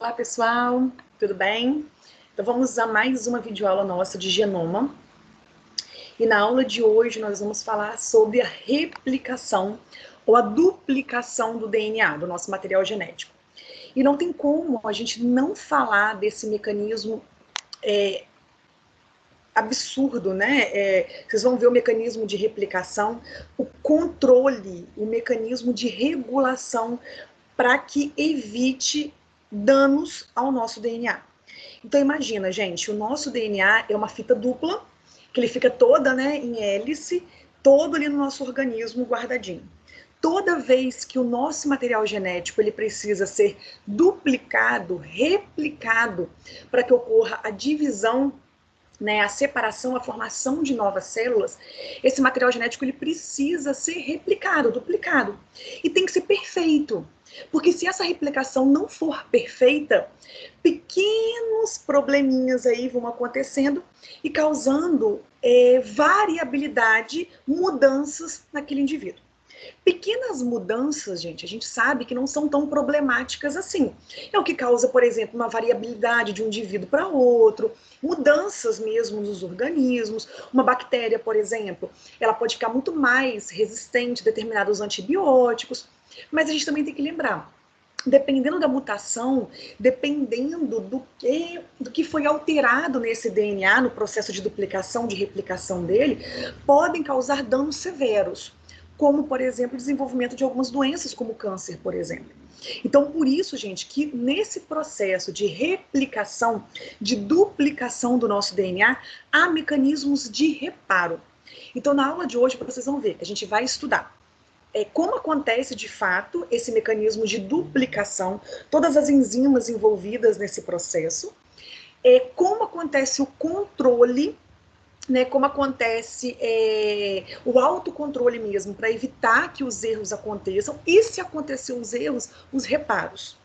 Olá pessoal, tudo bem? Então vamos a mais uma videoaula nossa de genoma. E na aula de hoje nós vamos falar sobre a replicação ou a duplicação do DNA, do nosso material genético. E não tem como a gente não falar desse mecanismo absurdo, né? Vocês vão ver o mecanismo de replicação, o controle, o mecanismo de regulação para que evite danos ao nosso DNA. Então imagina, gente, o nosso DNA é uma fita dupla, que ele fica toda, né, em hélice, todo ali no nosso organismo guardadinho. Toda vez que o nosso material genético ele precisa ser duplicado, replicado, para que ocorra a divisão, né, a separação, a formação de novas células, esse material genético ele precisa ser replicado, duplicado. E tem que ser perfeito. Porque se essa replicação não for perfeita, pequenos probleminhas aí vão acontecendo e causando variabilidade, mudanças naquele indivíduo. Pequenas mudanças, gente, a gente sabe que não são tão problemáticas assim. É o que causa, por exemplo, uma variabilidade de um indivíduo para outro, mudanças mesmo nos organismos. Uma bactéria, por exemplo, ela pode ficar muito mais resistente a determinados antibióticos, mas a gente também tem que lembrar, dependendo da mutação, dependendo do que foi alterado nesse DNA, no processo de duplicação, de replicação dele, podem causar danos severos, como, por exemplo, o desenvolvimento de algumas doenças, como câncer, por exemplo. Então, por isso, gente, que nesse processo de replicação, de duplicação do nosso DNA, há mecanismos de reparo. Então, na aula de hoje, vocês vão ver que a gente vai estudar como acontece de fato esse mecanismo de duplicação, todas as enzimas envolvidas nesse processo, como acontece o controle, né, como acontece o autocontrole mesmo, para evitar que os erros aconteçam, e se acontecer os erros, os reparos.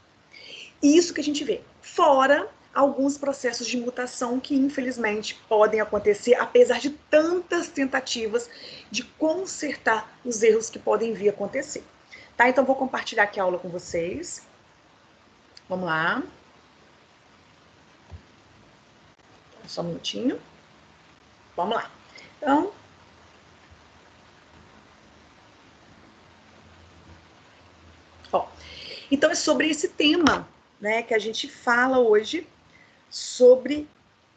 Isso que a gente vê. Fora alguns processos de mutação que, infelizmente, podem acontecer, apesar de tantas tentativas de consertar os erros que podem vir a acontecer. Tá? Então, vou compartilhar aqui a aula com vocês. Vamos lá. Só um minutinho. Vamos lá. Então é sobre esse tema, né, que a gente fala hoje, sobre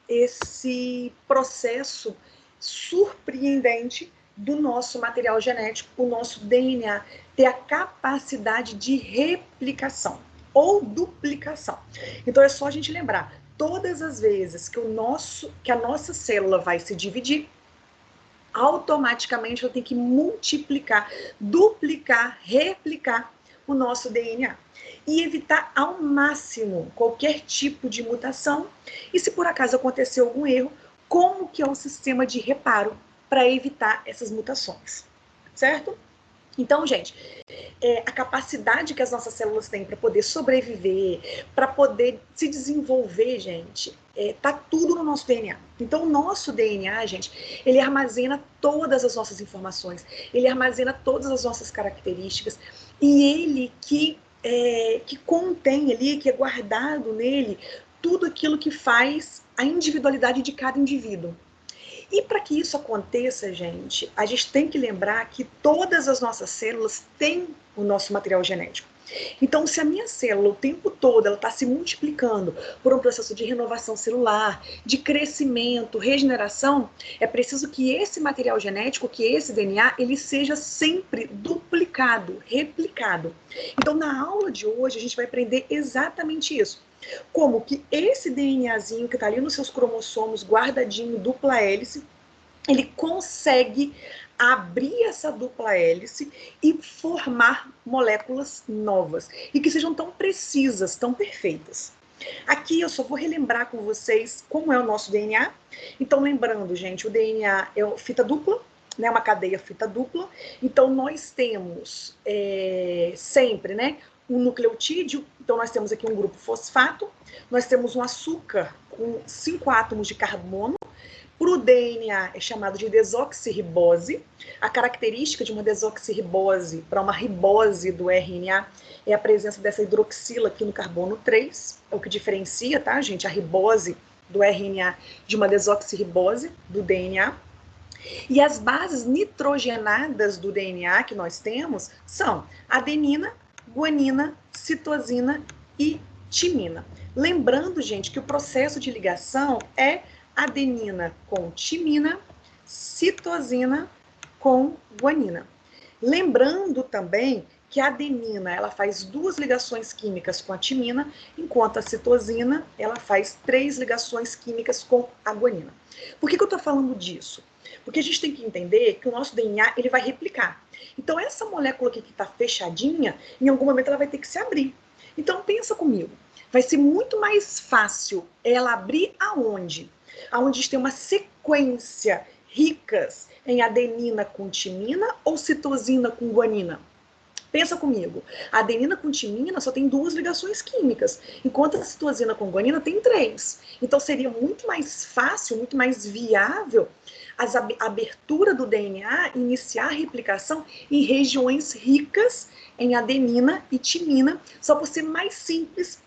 esse processo surpreendente do nosso material genético, o nosso DNA, ter a capacidade de replicação ou duplicação. Então é só a gente lembrar, todas as vezes que a nossa célula vai se dividir, automaticamente ela tem que multiplicar, duplicar, replicar o nosso DNA e evitar ao máximo qualquer tipo de mutação. E se por acaso acontecer algum erro, como que é o sistema de reparo para evitar essas mutações, certo? Então, gente, a capacidade que as nossas células têm para poder sobreviver, para poder se desenvolver, gente, tá tudo no nosso DNA. Então, o nosso DNA, gente, ele armazena todas as nossas informações, ele armazena todas as nossas características, e ele que contém ali, que é guardado nele, tudo aquilo que faz a individualidade de cada indivíduo. E para que isso aconteça, gente, a gente tem que lembrar que todas as nossas células têm o nosso material genético. Então, se a minha célula o tempo todo ela está se multiplicando por um processo de renovação celular, de crescimento, regeneração, é preciso que esse material genético, que esse DNA, ele seja sempre duplicado, replicado. Então, na aula de hoje, a gente vai aprender exatamente isso. Como que esse DNAzinho que está ali nos seus cromossomos, guardadinho, dupla hélice, ele consegue abrir essa dupla hélice e formar moléculas novas e que sejam tão precisas, tão perfeitas. Aqui eu só vou relembrar com vocês como é o nosso DNA. Então, lembrando, gente, o DNA é fita dupla, né, uma cadeia fita dupla. Então, nós temos sempre, né, um nucleotídeo. Então, nós temos aqui um grupo fosfato, nós temos um açúcar com 5 átomos de carbono. Para o DNA é chamado de desoxirribose. A característica de uma desoxirribose para uma ribose do RNA é a presença dessa hidroxila aqui no carbono 3, é o que diferencia, tá, gente, a ribose do RNA de uma desoxirribose do DNA. E as bases nitrogenadas do DNA que nós temos são adenina, guanina, citosina e timina. Lembrando, gente, que o processo de ligação é adenina com timina, citosina com guanina. Lembrando também que a adenina ela faz 2 ligações químicas com a timina, enquanto a citosina ela faz 3 ligações químicas com a guanina. Por que eu estou falando disso? Porque a gente tem que entender que o nosso DNA ele vai replicar. Então essa molécula aqui que está fechadinha, em algum momento ela vai ter que se abrir. Então pensa comigo, vai ser muito mais fácil ela abrir aonde? Aonde tem uma sequência ricas em adenina com timina ou citosina com guanina? Pensa comigo, a adenina com timina só tem 2 ligações químicas, enquanto a citosina com guanina tem 3. Então seria muito mais fácil, muito mais viável a abertura do DNA iniciar a replicação em regiões ricas em adenina e timina, só por ser mais simples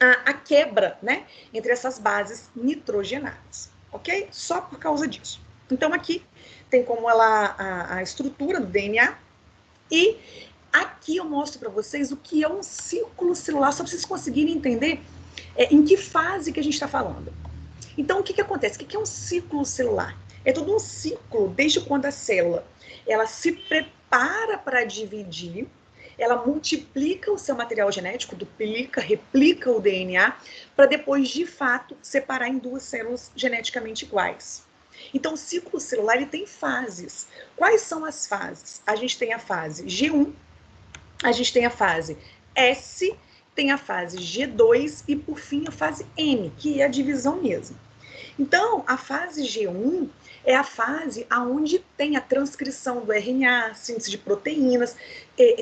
a quebra, né, entre essas bases nitrogenadas, ok? Só por causa disso. Então aqui tem como a estrutura do DNA e aqui eu mostro para vocês o que é um ciclo celular, só para vocês conseguirem entender em que fase que a gente está falando. Então, o que acontece? O que é um ciclo celular? É todo um ciclo, desde quando a célula ela se prepara para dividir, ela multiplica o seu material genético, duplica, replica o DNA, para depois, de fato, separar em 2 células geneticamente iguais. Então, o ciclo celular ele tem fases. Quais são as fases? A gente tem a fase G1, a gente tem a fase S, tem a fase G2 e, por fim, a fase M, que é a divisão mesmo. Então, a fase G1 é a fase onde tem a transcrição do RNA, síntese de proteínas,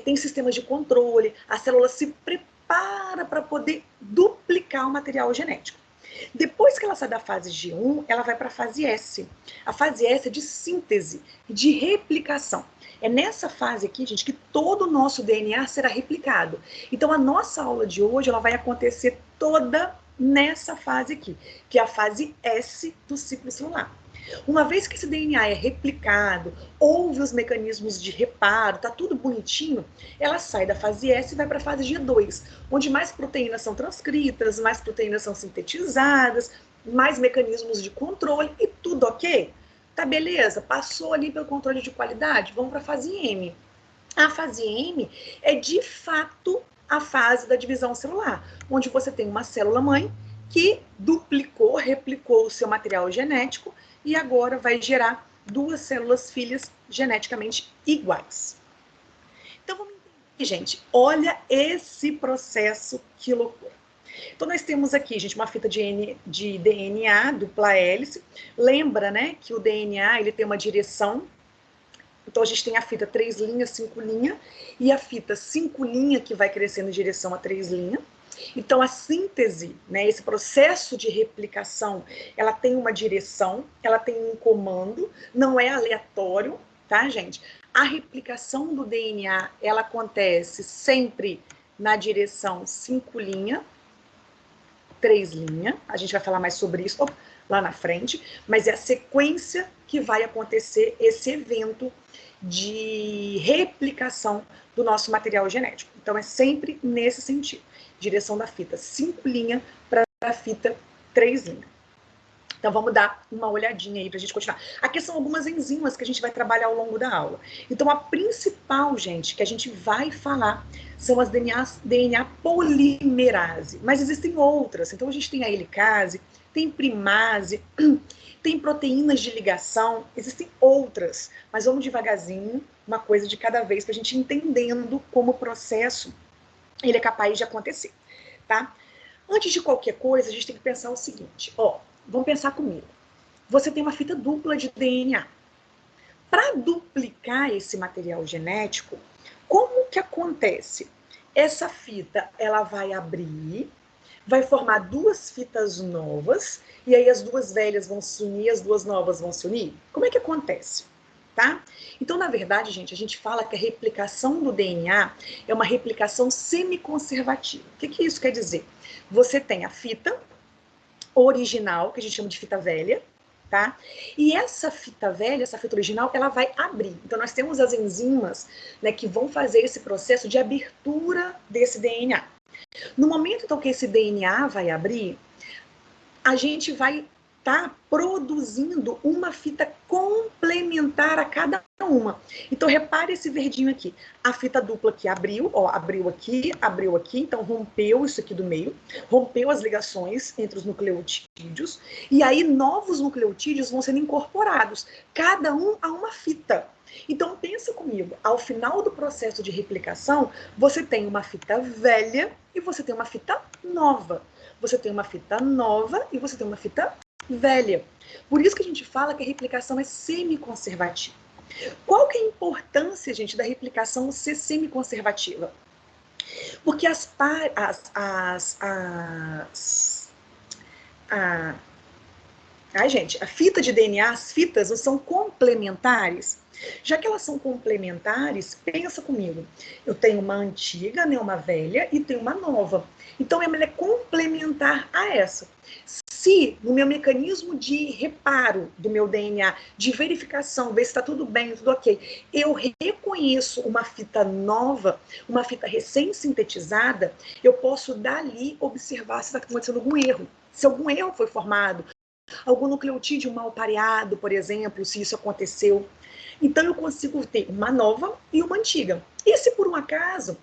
tem sistemas de controle, a célula se prepara para poder duplicar o material genético. Depois que ela sai da fase G1, ela vai para a fase S. A fase S é de síntese, de replicação. É nessa fase aqui, gente, que todo o nosso DNA será replicado. Então, a nossa aula de hoje ela vai acontecer toda nessa fase aqui, que é a fase S do ciclo celular. Uma vez que esse DNA é replicado, houve os mecanismos de reparo, tá tudo bonitinho, ela sai da fase S e vai para a fase G2, onde mais proteínas são transcritas, mais proteínas são sintetizadas, mais mecanismos de controle e tudo ok? Tá beleza, passou ali pelo controle de qualidade, vamos para a fase M. A fase M é de fato a fase da divisão celular, onde você tem uma célula mãe que duplicou, replicou o seu material genético e agora vai gerar 2 células filhas geneticamente iguais. Então vamos entender, gente, olha esse processo, que loucura. Então nós temos aqui, gente, uma fita de DNA dupla hélice. Lembra, né, que o DNA ele tem uma direção. Então a gente tem a fita 3 linhas, 5 linhas, e a fita 5 linhas que vai crescendo em direção a 3 linhas. Então a síntese, né, esse processo de replicação, ela tem uma direção, ela tem um comando, não é aleatório, tá, gente? A replicação do DNA, ela acontece sempre na direção 5 linhas, 3 linhas, a gente vai falar mais sobre isso lá na frente, mas é a sequência que vai acontecer esse evento de replicação do nosso material genético. Então, é sempre nesse sentido. Direção da fita 5 linhas para a fita 3 linhas. Então, vamos dar uma olhadinha aí para a gente continuar. Aqui são algumas enzimas que a gente vai trabalhar ao longo da aula. Então, a principal, gente, que a gente vai falar são as DNA polimerase. Mas existem outras. Então, a gente tem a helicase, tem primase, tem proteínas de ligação, existem outras. Mas vamos devagarzinho, uma coisa de cada vez, para a gente ir entendendo como o processo ele é capaz de acontecer, tá? Antes de qualquer coisa, a gente tem que pensar o seguinte, ó, vamos pensar comigo. Você tem uma fita dupla de DNA. Para duplicar esse material genético, como que acontece? Essa fita, ela vai abrir, vai formar duas fitas novas, e aí as duas velhas vão se unir, as duas novas vão se unir? Como é que acontece? Tá? Então, na verdade, gente, a gente fala que a replicação do DNA é uma replicação semiconservativa. O que isso quer dizer? Você tem a fita original, que a gente chama de fita velha, tá? E essa fita velha, essa fita original, ela vai abrir. Então, nós temos as enzimas, né, que vão fazer esse processo de abertura desse DNA. No momento, então, que esse DNA vai abrir, a gente vai estar produzindo uma fita complementar a cada uma. Então, repare esse verdinho aqui. A fita dupla que abriu, ó, abriu aqui, então rompeu isso aqui do meio, rompeu as ligações entre os nucleotídeos, e aí novos nucleotídeos vão sendo incorporados, cada um a uma fita. Então, pensa comigo, ao final do processo de replicação, você tem uma fita velha e você tem uma fita nova. Você tem uma fita nova e você tem uma fita velha. Por isso que a gente fala que a replicação é semiconservativa. Qual que é a importância, gente, da replicação ser semiconservativa? Porque gente, a fita de DNA, as fitas não são complementares. Já que elas são complementares, pensa comigo. Eu tenho uma antiga, né, uma velha, e tenho uma nova. Então, ela é complementar a essa. Se no meu mecanismo de reparo do meu DNA, de verificação, ver se está tudo bem, tudo ok, eu reconheço uma fita nova, uma fita recém-sintetizada, eu posso dali observar se está acontecendo algum erro. Se algum erro foi formado, algum nucleotídeo mal pareado, por exemplo, se isso aconteceu. Então, eu consigo ter uma nova e uma antiga. E se por um acaso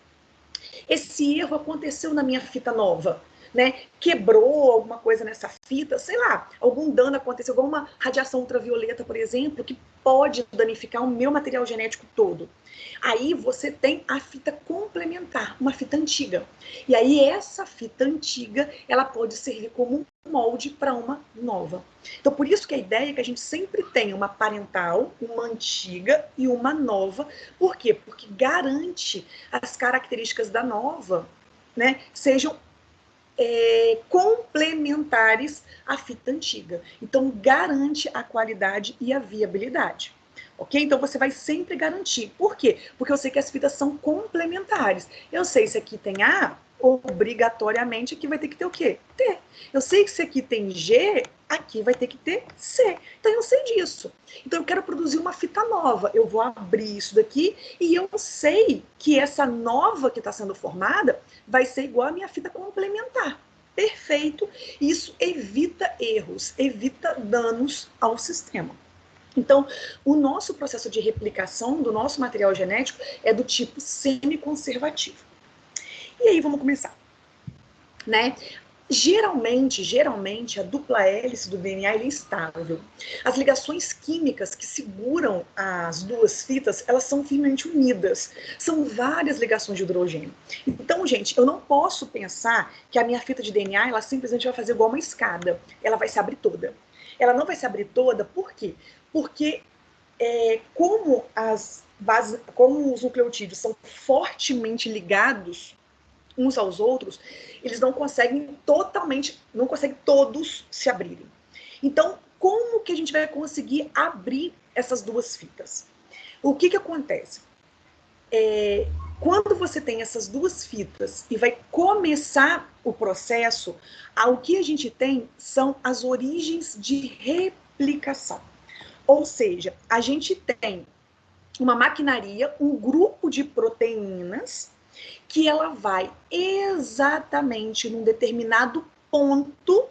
esse erro aconteceu na minha fita nova, né? Quebrou alguma coisa nessa fita, sei lá, algum dano aconteceu, alguma radiação ultravioleta, por exemplo, que pode danificar o meu material genético todo. Aí você tem a fita complementar, uma fita antiga. E aí essa fita antiga, ela pode servir como um molde para uma nova. Então, por isso que a ideia é que a gente sempre tenha uma parental, uma antiga e uma nova. Por quê? Porque garante as características da nova, né, sejam complementares à fita antiga. Então, garante a qualidade e a viabilidade. Ok? Então, você vai sempre garantir. Por quê? Porque eu sei que as fitas são complementares. Eu sei se aqui tem A, obrigatoriamente aqui vai ter que ter o quê? T. Eu sei que se aqui tem G, aqui vai ter que ter C. Então, eu sei disso. Então, eu quero produzir uma fita nova. Eu vou abrir isso daqui e eu sei que essa nova que está sendo formada vai ser igual à minha fita complementar. Perfeito. Isso evita erros, evita danos ao sistema. Então, o nosso processo de replicação do nosso material genético é do tipo semiconservativo. E aí, vamos começar. Né? Geralmente, a dupla hélice do DNA é instável. As ligações químicas que seguram as duas fitas, elas são firmemente unidas. São várias ligações de hidrogênio. Então, gente, eu não posso pensar que a minha fita de DNA, ela simplesmente vai fazer igual uma escada. Ela vai se abrir toda. Ela não vai se abrir toda, por quê? Porque como os nucleotídeos são fortemente ligados uns aos outros, eles não conseguem todos se abrirem. Então, como que a gente vai conseguir abrir essas duas fitas? O que acontece? Quando você tem essas duas fitas e vai começar o processo, o que a gente tem são as origens de replicação. Ou seja, a gente tem uma maquinaria, um grupo de proteínas que ela vai exatamente num determinado ponto,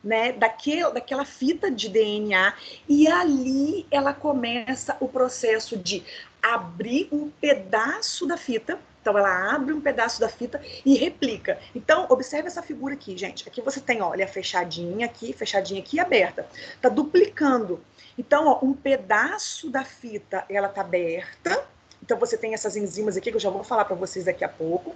né, daquela fita de DNA, e ali ela começa o processo de abrir um pedaço da fita. Então, ela abre um pedaço da fita e replica. Então, observe essa figura aqui, gente. Aqui você tem, olha, fechadinha aqui e aberta. Tá duplicando. Então, ó, um pedaço da fita, ela tá aberta. Então, você tem essas enzimas aqui, que eu já vou falar para vocês daqui a pouco.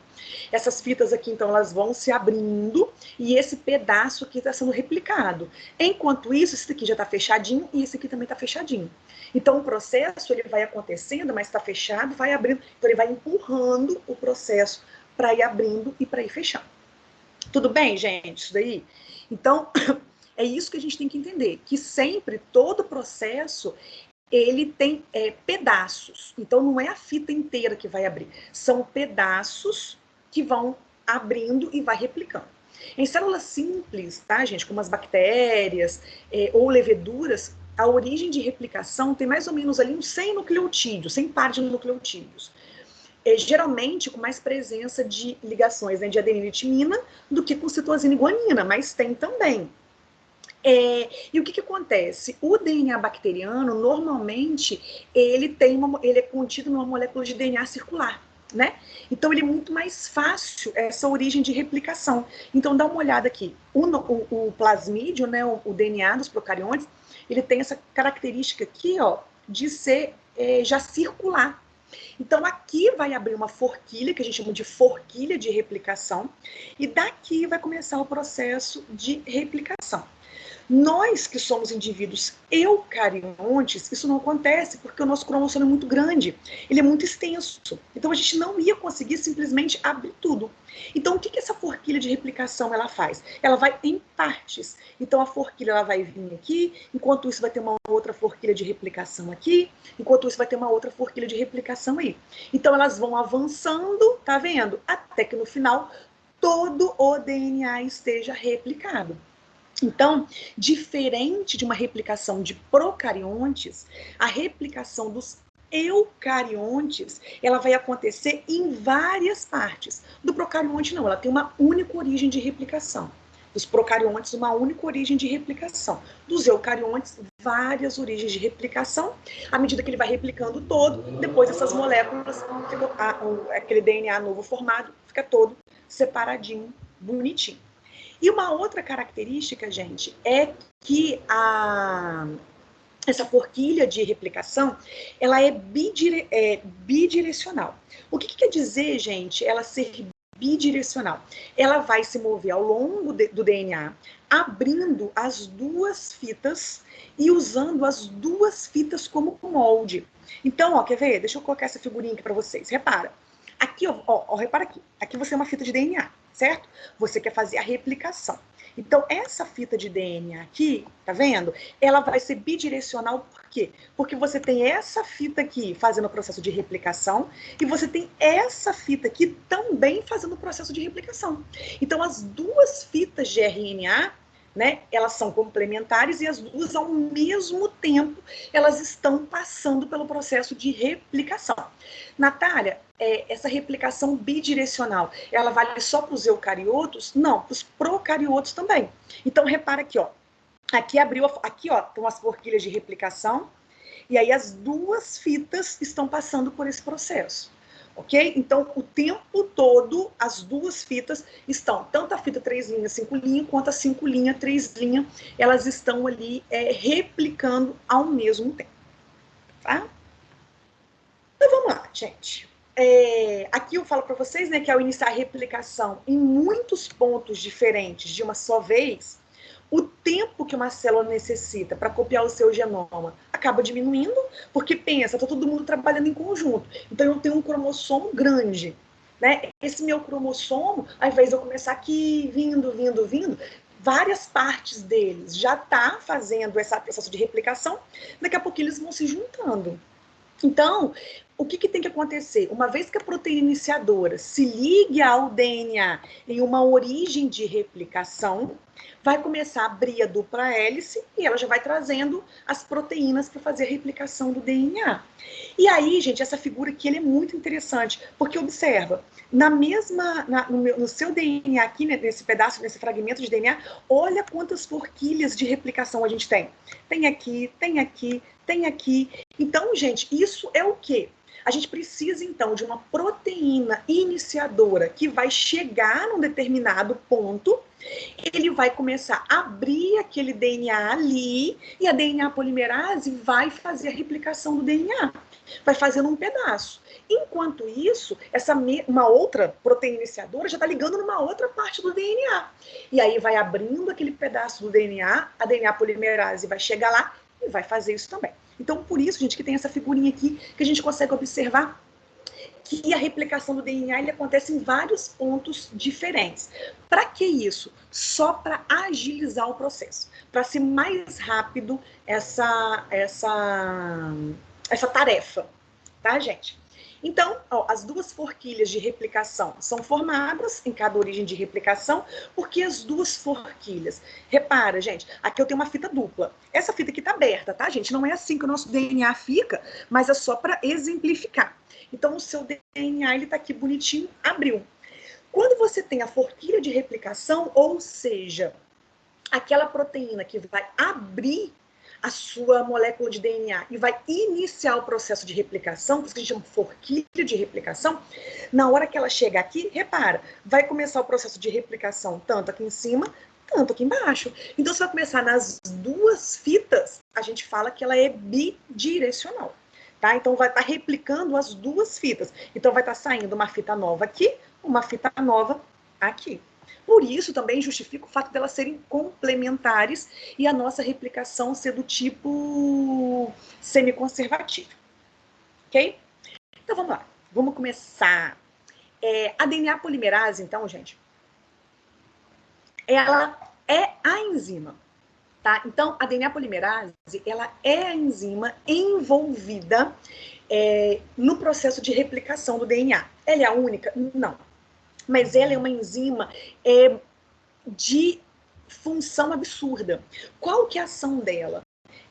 Essas fitas aqui, então, elas vão se abrindo e esse pedaço aqui está sendo replicado. Enquanto isso, esse aqui já está fechadinho e esse aqui também está fechadinho. Então, o processo, ele vai acontecendo, mas está fechado, vai abrindo. Então, ele vai empurrando o processo para ir abrindo e para ir fechando. Tudo bem, gente? Isso daí? Então, é isso que a gente tem que entender, que sempre, todo processo, ele tem pedaços. Então, não é a fita inteira que vai abrir. São pedaços que vão abrindo e vai replicando. Em células simples, tá, gente, como as bactérias ou leveduras, a origem de replicação tem mais ou menos ali uns 100 nucleotídeos, 100 pares de nucleotídeos. Geralmente com mais presença de ligações, né, de adenina e timina do que com citosina e guanina, mas tem também. E o que acontece? O DNA bacteriano, normalmente, ele é contido numa molécula de DNA circular, né? Então, ele é muito mais fácil essa origem de replicação. Então, dá uma olhada aqui. O plasmídio, né, o DNA dos procariontes, ele tem essa característica aqui, ó, de ser já circular. Então, aqui vai abrir uma forquilha, que a gente chama de forquilha de replicação, e daqui vai começar o processo de replicação. Nós que somos indivíduos eucariontes, isso não acontece porque o nosso cromossomo é muito grande, ele é muito extenso. Então a gente não ia conseguir simplesmente abrir tudo. Então o que essa forquilha de replicação ela faz? Ela vai em partes. Então a forquilha ela vai vir aqui, enquanto isso vai ter uma outra forquilha de replicação aqui, enquanto isso vai ter uma outra forquilha de replicação aí. Então elas vão avançando, tá vendo? Até que no final todo o DNA esteja replicado. Então, diferente de uma replicação de procariontes, a replicação dos eucariontes, ela vai acontecer em várias partes. Do procarionte, não, ela tem uma única origem de replicação. Dos procariontes, uma única origem de replicação. Dos eucariontes, várias origens de replicação. À medida que ele vai replicando todo, depois essas moléculas, aquele DNA novo formado, fica todo separadinho, bonitinho. E uma outra característica, gente, é que essa forquilha de replicação, ela é bidirecional. O que quer dizer, gente, ela ser bidirecional? Ela vai se mover ao longo do DNA, abrindo as duas fitas e usando as duas fitas como molde. Então, ó, quer ver? Deixa eu colocar essa figurinha aqui para vocês. Repara. Aqui, ó, repara aqui. Aqui você é uma fita de DNA, certo? Você quer fazer a replicação. Então, essa fita de DNA aqui, tá vendo? Ela vai ser bidirecional, por quê? Porque você tem essa fita aqui fazendo o processo de replicação e você tem essa fita aqui também fazendo o processo de replicação. Então, as duas fitas de RNA, né, elas são complementares e as duas, ao mesmo tempo, elas estão passando pelo processo de replicação. Natália, essa replicação bidirecional, ela vale só para os eucariotos? Não, para os procariotos também. Então, repara aqui, ó. Aqui abriu, aqui, ó, estão as forquilhas de replicação, e aí as duas fitas estão passando por esse processo. Ok? Então, o tempo todo, as duas fitas estão, tanto a fita 3 linhas, 5 linhas, quanto a 5 linhas, 3 linhas, elas estão ali replicando ao mesmo tempo. Tá? Então, vamos lá, gente. Aqui eu falo para vocês, né, que ao iniciar a replicação em muitos pontos diferentes de uma só vez, o tempo que uma célula necessita para copiar o seu genoma acaba diminuindo, porque pensa, está todo mundo trabalhando em conjunto. Então, eu tenho um cromossomo grande, né? Esse meu cromossomo, ao invés de eu começar aqui, vindo, várias partes deles já tá fazendo esse processo de replicação, daqui a pouco eles vão se juntando. Então, o que tem que acontecer? Uma vez que a proteína iniciadora se ligue ao DNA em uma origem de replicação, vai começar a abrir a dupla hélice e ela já vai trazendo as proteínas para fazer a replicação do DNA. E aí, gente, essa figura aqui é muito interessante, porque observa, no seu DNA aqui, né, nesse pedaço, nesse fragmento de DNA, olha quantas forquilhas de replicação a gente tem. Tem aqui, tem aqui, tem aqui. Então, gente, isso é o quê? A gente precisa, então, de uma proteína iniciadora que vai chegar num determinado ponto, ele vai começar a abrir aquele DNA ali, e a DNA polimerase vai fazer a replicação do DNA. Vai fazendo um pedaço. Enquanto isso, uma outra proteína iniciadora já está ligando numa outra parte do DNA. E aí vai abrindo aquele pedaço do DNA, a DNA polimerase vai chegar lá e vai fazer isso também. Então, por isso, gente, que tem essa figurinha aqui que a gente consegue observar que a replicação do DNA ele acontece em vários pontos diferentes. Para que isso? Só para agilizar o processo, para ser mais rápido essa tarefa, tá, gente? Então, ó, as duas forquilhas de replicação são formadas em cada origem de replicação, porque as duas forquilhas. Repara, gente, aqui eu tenho uma fita dupla. Essa fita aqui está aberta, tá, gente? Não é assim que o nosso DNA fica, mas é só para exemplificar. Então, o seu DNA ele está aqui bonitinho, abriu. Quando você tem a forquilha de replicação, ou seja, aquela proteína que vai abrir a sua molécula de DNA e vai iniciar o processo de replicação, por isso que a gente chama forquilha de replicação, na hora que ela chega aqui, repara, vai começar o processo de replicação tanto aqui em cima, tanto aqui embaixo. Então, se vai começar nas duas fitas, a gente fala que ela é bidirecional, tá? Então, vai estar replicando as duas fitas. Então, vai estar saindo uma fita nova aqui, uma fita nova aqui. Por isso, também justifica o fato delas serem complementares e a nossa replicação ser do tipo semiconservativo. Ok? Então, vamos lá. Vamos começar. A DNA polimerase, então, gente, ela é a enzima, tá? Então, a DNA polimerase, ela é a enzima envolvida no processo de replicação do DNA. Ela é a única? Não. Mas ela é uma enzima de função absurda. Qual que é a ação dela?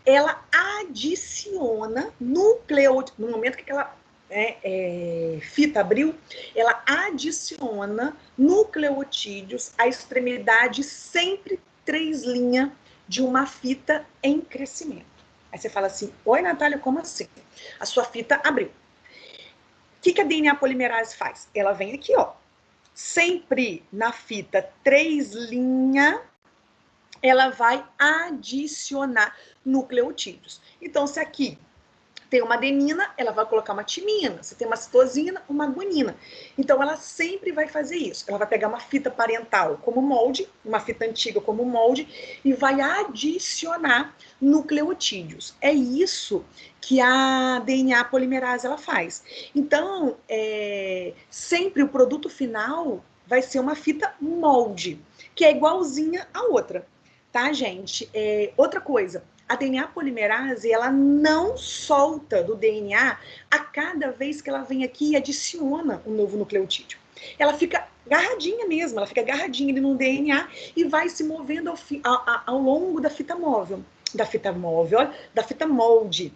Ela adiciona nucleotídeos, no momento que aquela fita abriu, ela adiciona nucleotídeos à extremidade sempre 3' de uma fita em crescimento. Aí você fala assim, oi, Natália, como assim? A sua fita abriu. O que a DNA polimerase faz? Ela vem aqui, ó, sempre na fita 3', ela vai adicionar nucleotídeos. Então, se aqui tem uma adenina, ela vai colocar uma timina. Se tem uma citosina, uma guanina. Então, ela sempre vai fazer isso. Ela vai pegar uma fita parental como molde, uma fita antiga como molde, e vai adicionar nucleotídeos. É isso que a DNA polimerase ela faz. Então, sempre o produto final vai ser uma fita molde, que é igualzinha à outra. Tá, gente? Outra coisa, a DNA polimerase, ela não solta do DNA a cada vez que ela vem aqui e adiciona um novo nucleotídeo. Ela fica agarradinha mesmo, ela fica agarradinha ali no DNA e vai se movendo ao longo da fita móvel, da fita molde.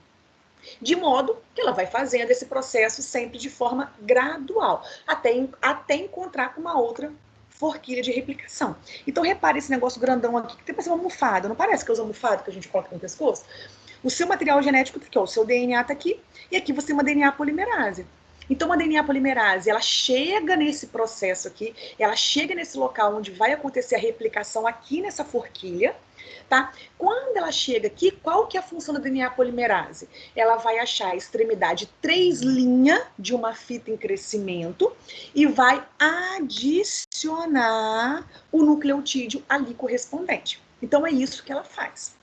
De modo que ela vai fazendo esse processo sempre de forma gradual, até encontrar uma outra forquilha de replicação. Então, repare esse negócio grandão aqui, que tem parece uma almofada. Não parece que é os almofadas que a gente coloca no pescoço? O seu material genético tá aqui, ó, o seu DNA está aqui, e aqui você tem uma DNA polimerase. Então, a DNA polimerase, ela chega nesse processo aqui, ela chega nesse local onde vai acontecer a replicação aqui nessa forquilha, tá? Quando ela chega aqui, qual que é a função da DNA polimerase? Ela vai achar a extremidade 3' de uma fita em crescimento e vai adicionar o nucleotídeo ali correspondente. Então, é isso que ela faz.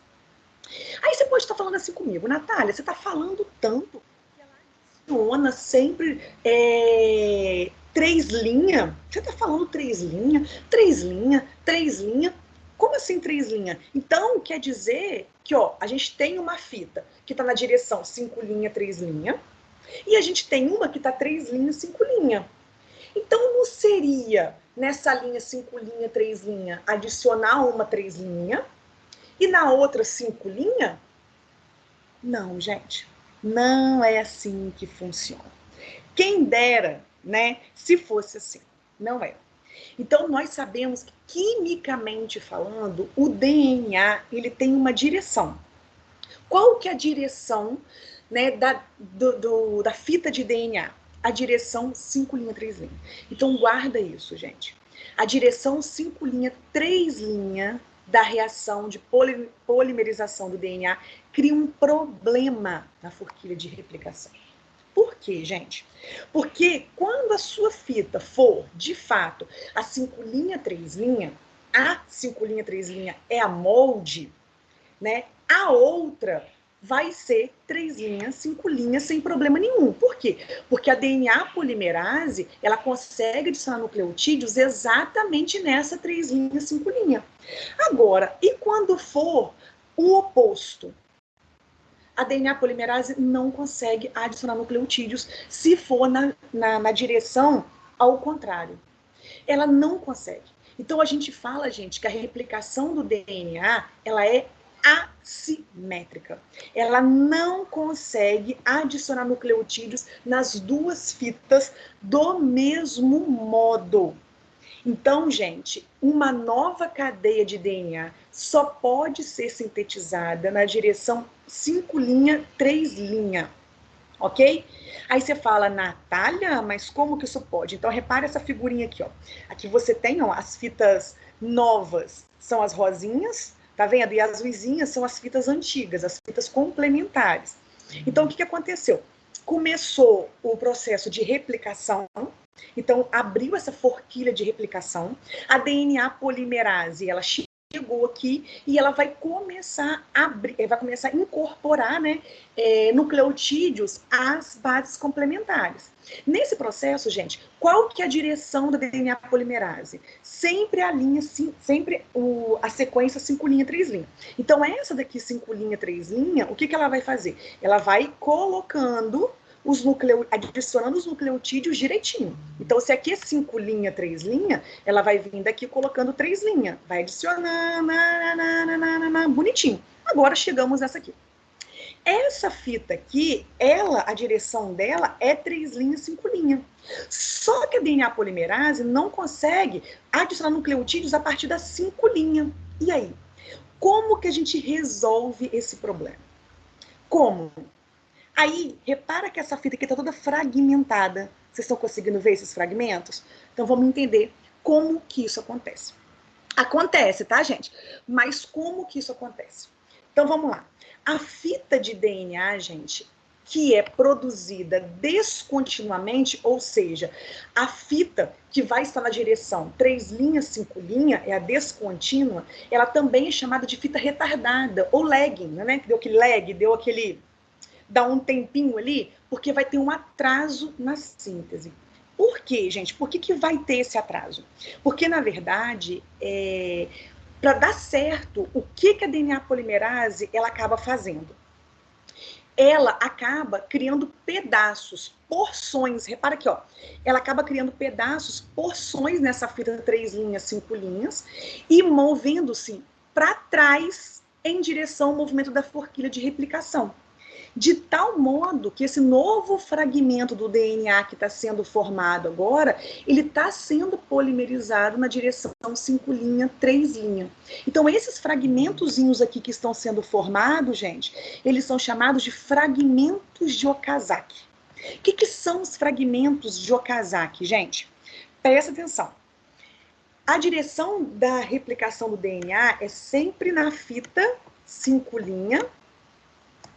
Aí você pode estar falando assim comigo, Natália, você está falando tanto que ela adiciona sempre 3'? Você está falando 3'? 3'? Como assim 3'? Então, quer dizer que ó, a gente tem uma fita que está na direção 5', 3', e a gente tem uma que está 3', 5'. Então, não seria nessa linha 5', 3', adicionar uma 3', e na outra 5'? Não, gente. Não é assim que funciona. Quem dera, né, se fosse assim. Não é. Então, nós sabemos que, quimicamente falando, o DNA ele tem uma direção. Qual que é a direção, né, da fita de DNA? A direção 5', 3'. Então, guarda isso, gente. A direção 5', 3', da reação de polimerização do DNA cria um problema na forquilha de replicação. Por quê, gente? Porque quando a sua fita for, de fato, a 5', 3', a 5', 3', é a molde, né? A outra vai ser 3 linhas, 5 linhas, sem problema nenhum. Por quê? Porque a DNA polimerase, ela consegue adicionar nucleotídeos exatamente nessa 3 linhas, 5 linhas. Agora, e quando for o oposto? A DNA polimerase não consegue adicionar nucleotídeos se for na direção ao contrário. Ela não consegue. Então, a gente fala, gente, que a replicação do DNA, ela é assimétrica. Ela não consegue adicionar nucleotídeos nas duas fitas do mesmo modo. Então, gente, uma nova cadeia de DNA só pode ser sintetizada na direção 5 linha, 3 linha, ok? Aí você fala, Natália, mas como que isso pode? Então, repare essa figurinha aqui, ó. Aqui você tem, ó, as fitas novas, são as rosinhas, tá vendo? E as azuisinhas são as fitas antigas, as fitas complementares. Então, o que aconteceu? Começou o processo de replicação. Então, abriu essa forquilha de replicação. A DNA polimerase, ela chegou aqui e ela vai começar a abrir, vai começar a incorporar, né, nucleotídeos às bases complementares. Nesse processo, gente, qual que é a direção da DNA polimerase? Sempre a linha, sempre a sequência 5 linha, 3 linha. Então, essa daqui, 5 linha, 3 linha, o que ela vai fazer? Ela vai colocando adicionando os nucleotídeos direitinho. Então, se aqui é 5 linha, 3 linha, ela vai vir daqui colocando 3 linha, vai adicionando, bonitinho. Agora chegamos nessa aqui. Essa fita aqui, a direção dela é 3 linhas, 5 linhas. Só que a DNA polimerase não consegue adicionar nucleotídeos a partir das 5 linhas. E aí? Como que a gente resolve esse problema? Como? Aí, repara que essa fita aqui está toda fragmentada. Vocês estão conseguindo ver esses fragmentos? Então, vamos entender como que isso acontece. Acontece, tá, gente? Mas como que isso acontece? Então, vamos lá. A fita de DNA, gente, que é produzida descontinuamente, ou seja, a fita que vai estar na direção 3 linhas, 5 linhas, é a descontínua, ela também é chamada de fita retardada, ou lagging, né? Deu aquele lag, deu aquele... dá um tempinho ali, porque vai ter um atraso na síntese. Por quê, gente? Por que vai ter esse atraso? Porque, na verdade, para dar certo, o que a DNA polimerase ela acaba fazendo? Ela acaba criando pedaços, porções, repara aqui, ó, ela acaba criando pedaços, porções nessa fita 3 linhas, 5 linhas, e movendo-se para trás em direção ao movimento da forquilha de replicação. De tal modo que esse novo fragmento do DNA que está sendo formado agora, ele está sendo polimerizado na direção 5 linha, 3 linha. Então, esses fragmentozinhos aqui que estão sendo formados, gente, eles são chamados de fragmentos de Okazaki. O que são os fragmentos de Okazaki, gente? Presta atenção. A direção da replicação do DNA é sempre na fita 5 linha,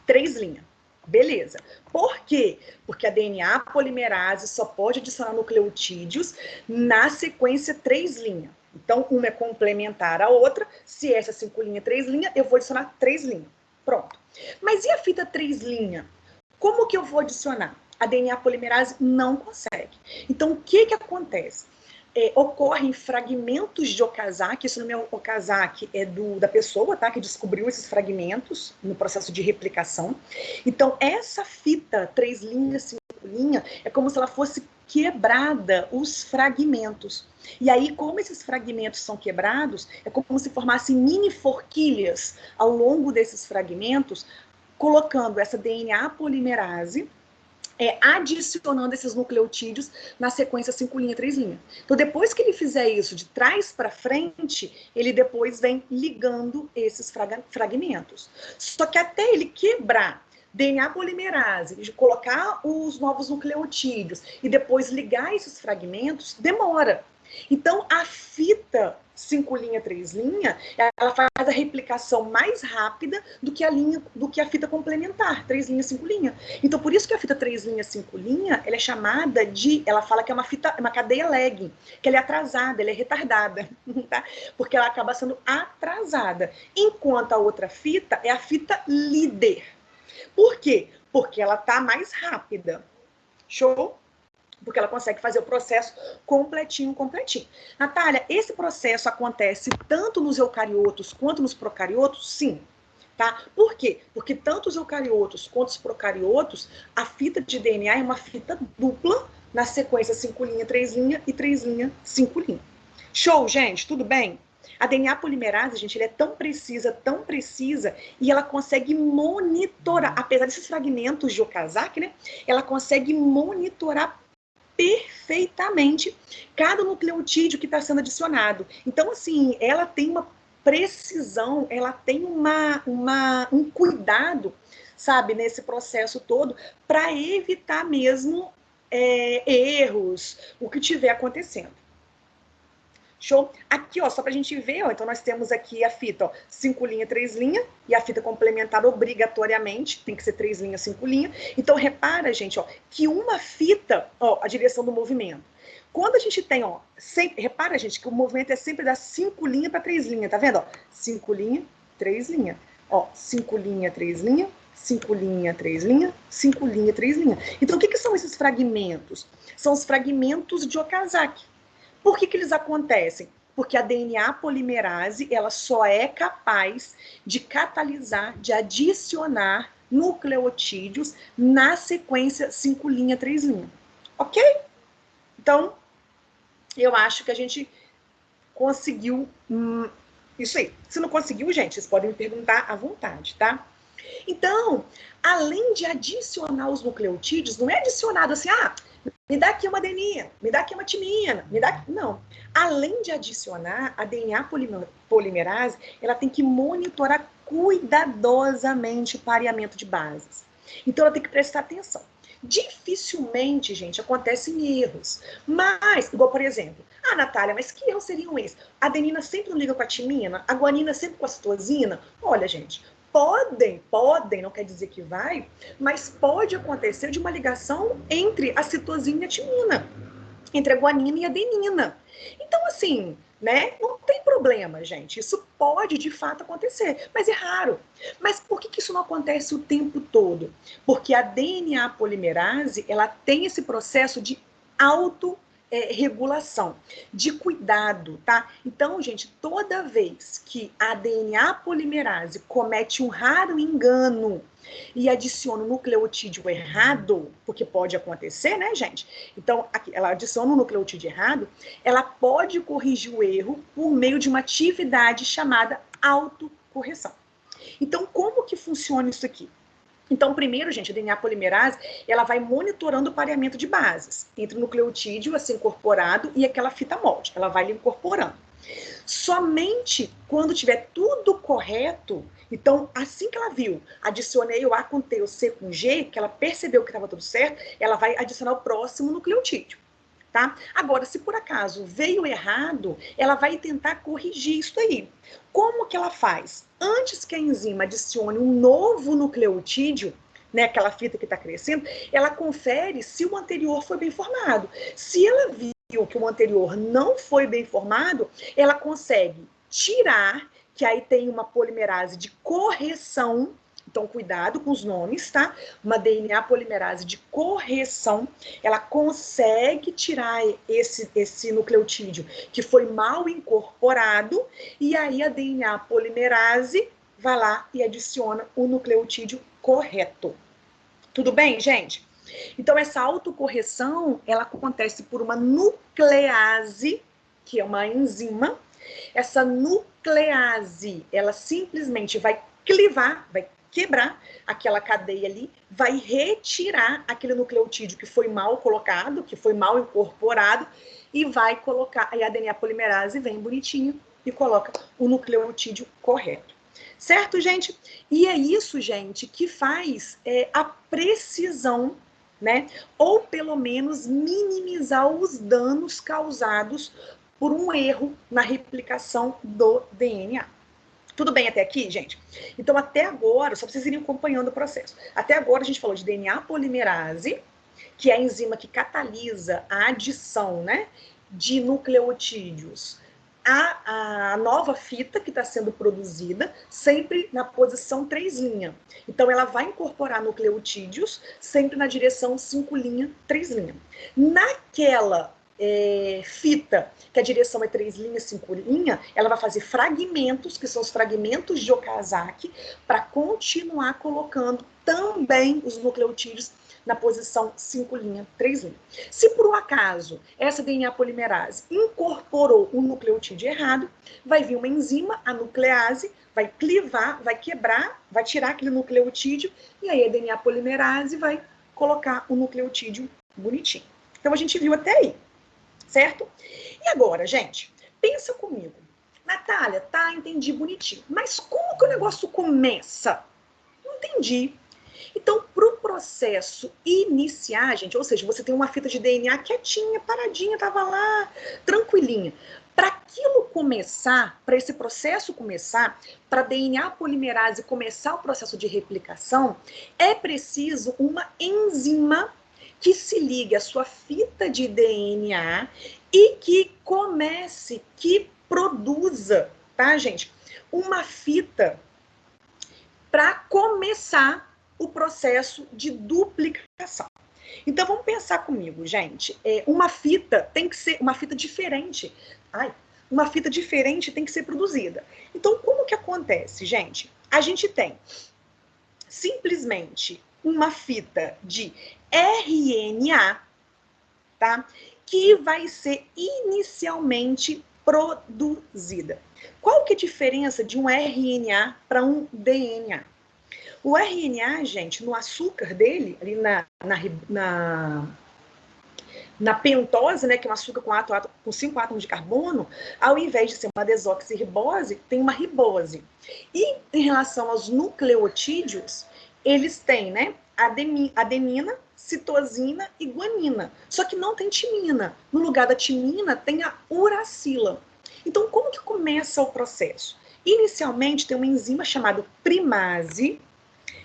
3 linhas. Beleza. Por quê? Porque a DNA polimerase só pode adicionar nucleotídeos na sequência 3 linhas. Então, uma é complementar à outra. Se essa é 5 linha, 3 linha, eu vou adicionar 3 linhas. Pronto. Mas e a fita 3 linha? Como que eu vou adicionar? A DNA polimerase não consegue. Então, o que acontece? Ocorrem fragmentos de Okazaki, esse nome é Okazaki, é da pessoa, tá, que descobriu esses fragmentos no processo de replicação. Então, essa fita 3 linhas, 5 linhas, é como se ela fosse quebrada, os fragmentos. E aí, como esses fragmentos são quebrados, é como se formassem mini forquilhas ao longo desses fragmentos, colocando essa DNA polimerase, adicionando esses nucleotídeos na sequência 5 linha, 3 linha. Então, depois que ele fizer isso de trás para frente, ele depois vem ligando esses fragmentos. Só que até ele quebrar DNA polimerase, de colocar os novos nucleotídeos e depois ligar esses fragmentos, demora. Então, a fita 5 linha, 3 linha, ela faz a replicação mais rápida do que a fita complementar, 3 linha, 5 linha. Então, por isso que a fita 3 linha, 5 linha, ela é chamada ela fala que é uma cadeia lagging, que ela é atrasada, ela é retardada, tá? Porque ela acaba sendo atrasada. Enquanto a outra fita é a fita líder. Por quê? Porque ela está mais rápida. Show? Porque ela consegue fazer o processo completinho. Natália, esse processo acontece tanto nos eucariotos quanto nos procariotos? Sim. Tá? Por quê? Porque tanto os eucariotos quanto os procariotos, a fita de DNA é uma fita dupla na sequência 5' 3' e 3', 5'. Show, gente? Tudo bem? A DNA polimerase, gente, ela é tão precisa, e ela consegue monitorar, apesar desses fragmentos de Okazaki, né? Ela consegue monitorar perfeitamente cada nucleotídeo que está sendo adicionado. Então, assim, ela tem uma precisão, ela tem um cuidado, sabe, nesse processo todo, para evitar mesmo erros, o que estiver acontecendo. Show? Aqui, ó, só pra gente ver, ó, então nós temos aqui a fita, ó, 5', 3', e a fita complementar obrigatoriamente, tem que ser 3', 5'. Então, repara, gente, ó, que uma fita, ó, a direção do movimento. Quando a gente tem, ó, sempre, repara, gente, que o movimento é sempre das 5' para 3', tá vendo, ó? 5', 3'. Ó, 5', 3', 5', 3', 5', 3'. Então, o que são esses fragmentos? São os fragmentos de Okazaki. Por que eles acontecem? Porque a DNA polimerase, ela só é capaz de catalisar, de adicionar nucleotídeos na sequência 5', 3'. Ok? Então, eu acho que a gente conseguiu isso aí. Se não conseguiu, gente, vocês podem me perguntar à vontade, tá? Então, além de adicionar os nucleotídeos, não é adicionado assim, me dá aqui uma adenina, me dá aqui uma timina, me dá aqui... Não. Além de adicionar, a DNA polimerase, ela tem que monitorar cuidadosamente o pareamento de bases. Então, ela tem que prestar atenção. Dificilmente, gente, acontecem erros. Mas, igual, por exemplo, Natália, mas que erros seriam esses? A adenina sempre não liga com a timina? A guanina sempre com a citosina? Olha, gente, podem, não quer dizer que vai, mas pode acontecer de uma ligação entre a citosina e a timina, entre a guanina e a adenina. Então, assim, né, não tem problema, gente. Isso pode, de fato, acontecer, mas é raro. Mas por que isso não acontece o tempo todo? Porque a DNA polimerase, ela tem esse processo de regulação, de cuidado, tá? Então, gente, toda vez que a DNA polimerase comete um raro engano e adiciona um nucleotídeo errado, porque pode acontecer, né, gente? Então, aqui, ela adiciona um nucleotídeo errado, ela pode corrigir o erro por meio de uma atividade chamada autocorreção. Então, como que funciona isso aqui? Então, primeiro, gente, a DNA polimerase, ela vai monitorando o pareamento de bases entre o nucleotídeo a ser incorporado e aquela fita molde. Ela vai lhe incorporando. Somente quando tiver tudo correto, então, assim que ela viu, adicionei o A com T, o C com G, que ela percebeu que estava tudo certo, ela vai adicionar o próximo nucleotídeo. Tá? Agora, se por acaso veio errado, ela vai tentar corrigir isso aí. Como que ela faz? Antes que a enzima adicione um novo nucleotídeo, né, aquela fita que está crescendo, ela confere se o anterior foi bem formado. Se ela viu que o anterior não foi bem formado, ela consegue tirar, que aí tem uma polimerase de correção. Então, cuidado com os nomes, tá? Uma DNA polimerase de correção, ela consegue tirar esse nucleotídeo que foi mal incorporado, e aí a DNA polimerase vai lá e adiciona o nucleotídeo correto. Tudo bem, gente? Então, essa autocorreção, ela acontece por uma nuclease, que é uma enzima. Essa nuclease, ela simplesmente vai clivar, vai quebrar aquela cadeia ali, vai retirar aquele nucleotídeo que foi mal colocado, que foi mal incorporado, e vai colocar, aí a DNA polimerase vem bonitinho e coloca o nucleotídeo correto. Certo, gente? E é isso, gente, que faz a precisão, né? Ou pelo menos minimizar os danos causados por um erro na replicação do DNA. Tudo bem até aqui, gente? Então, até agora, só pra vocês irem acompanhando o processo. Até agora, a gente falou de DNA polimerase, que é a enzima que catalisa a adição, né, de nucleotídeos a nova fita que está sendo produzida sempre na posição 3'. Então, ela vai incorporar nucleotídeos sempre na direção 5', 3'. Naquela fita, que a direção é 3', 5', ela vai fazer fragmentos, que são os fragmentos de Okazaki, para continuar colocando também os nucleotídeos na posição 5', 3'. Se por um acaso essa DNA polimerase incorporou um nucleotídeo errado, vai vir uma enzima, a nuclease, vai clivar, vai quebrar, vai tirar aquele nucleotídeo, e aí a DNA polimerase vai colocar o nucleotídeo bonitinho. Então a gente viu até aí, certo? E agora, gente, pensa comigo. Natália, tá, entendi bonitinho. Mas como que o negócio começa? Não entendi. Então, para o processo iniciar, gente, ou seja, você tem uma fita de DNA quietinha, paradinha, estava lá, tranquilinha. Para aquilo começar, para esse processo começar, para a DNA polimerase começar o processo de replicação, é preciso uma enzima que se ligue à sua fita de DNA e que comece, que produza, tá, gente? Uma fita para começar o processo de duplicação. Então, vamos pensar comigo, gente. Uma fita tem que ser uma fita diferente. Uma fita diferente tem que ser produzida. Então, como que acontece, gente? A gente tem simplesmente uma fita de RNA, tá? Que vai ser inicialmente produzida. Qual que é a diferença de um RNA para um DNA? O RNA, gente, no açúcar dele, ali na pentose, né, que é um açúcar com 5 átomos de carbono, ao invés de ser uma desoxirribose, tem uma ribose. E em relação aos nucleotídeos, eles têm, né, adenina, citosina e guanina. Só que não tem timina. No lugar da timina, tem a uracila. Então, como que começa o processo? Inicialmente, tem uma enzima chamada primase.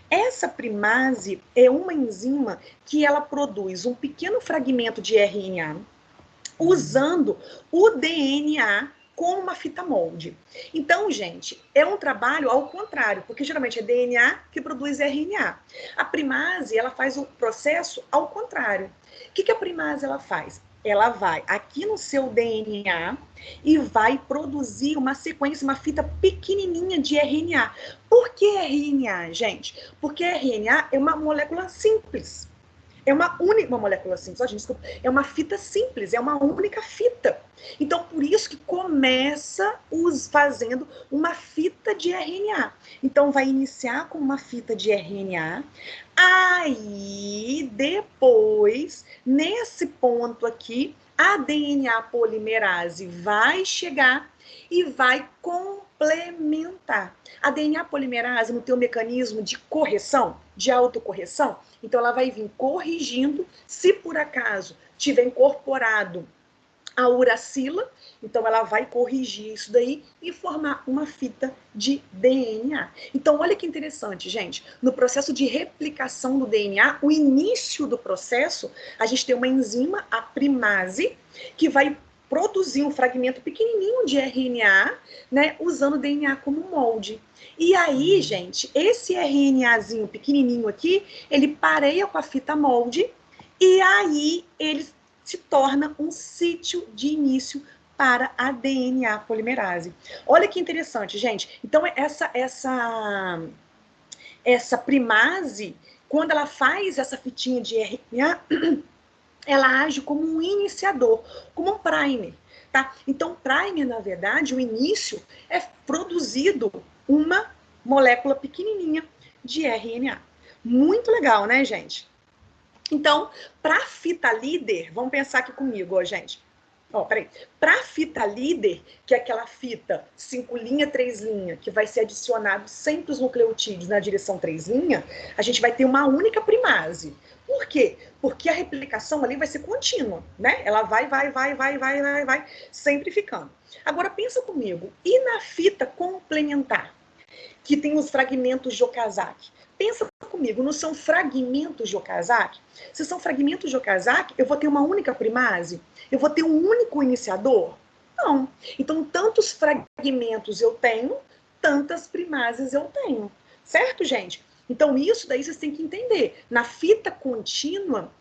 Essa primase é uma enzima que ela produz um pequeno fragmento de RNA usando o DNA como uma fita molde. Então, gente, é um trabalho ao contrário, porque geralmente é DNA que produz RNA. A primase, ela faz o processo ao contrário. O que a primase ela faz? Ela vai aqui no seu DNA e vai produzir uma sequência, uma fita pequenininha de RNA. Por que RNA, gente? Porque RNA é uma molécula simples. É uma única molécula simples, desculpa, é uma fita simples, é uma única fita. Então, por isso que começa fazendo uma fita de RNA. Então, vai iniciar com uma fita de RNA, aí, depois, nesse ponto aqui, a DNA polimerase vai chegar e vai complementar. A DNA polimerase não tem um mecanismo de correção, de autocorreção? Então, ela vai vir corrigindo, se por acaso tiver incorporado a uracila, então ela vai corrigir isso daí e formar uma fita de DNA. Então, olha que interessante, gente. No processo de replicação do DNA, o início do processo, a gente tem uma enzima, a primase, que vai produzir um fragmento pequenininho de RNA, né, usando o DNA como molde. E aí, gente, esse RNAzinho pequenininho aqui, ele pareia com a fita molde e aí ele se torna um sítio de início para a DNA polimerase. Olha que interessante, gente. Então, essa primase, quando ela faz essa fitinha de RNA, ela age como um iniciador, como um primer, tá? Então, primer, na verdade, o início é produzido uma molécula pequenininha de RNA. Muito legal, né, gente? Então, para a fita líder, vamos pensar aqui comigo, ó, gente. Ó, peraí. Para a fita líder, que é aquela fita 5', 3', que vai ser adicionado sempre os nucleotídeos na direção 3', a gente vai ter uma única primase. Por quê? Porque a replicação ali vai ser contínua, né? Ela vai, sempre ficando. Agora, pensa comigo. E na fita complementar, que tem os fragmentos de Okazaki? Pensa comigo, não são fragmentos de Okazaki? Se são fragmentos de Okazaki, eu vou ter uma única primase? Eu vou ter um único iniciador? não. Então, tantos fragmentos eu tenho, tantas primases eu tenho. Certo, gente? Então, isso daí vocês têm que entender. Na fita contínua,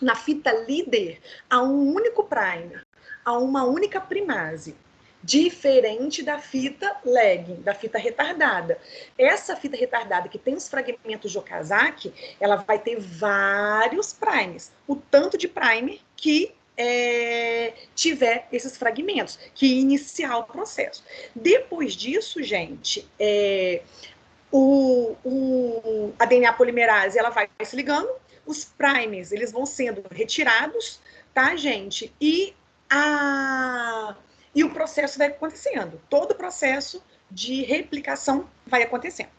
na fita líder, há um único primer, há uma única primase. Diferente da fita lagging, da fita retardada. Essa fita retardada que tem os fragmentos de Okazaki, ela vai ter vários primers. O tanto de primer que tiver esses fragmentos, que iniciar o processo. Depois disso, gente, a DNA polimerase ela vai se ligando, os primers eles vão sendo retirados, tá, gente? E o processo vai acontecendo. Todo o processo de replicação vai acontecendo.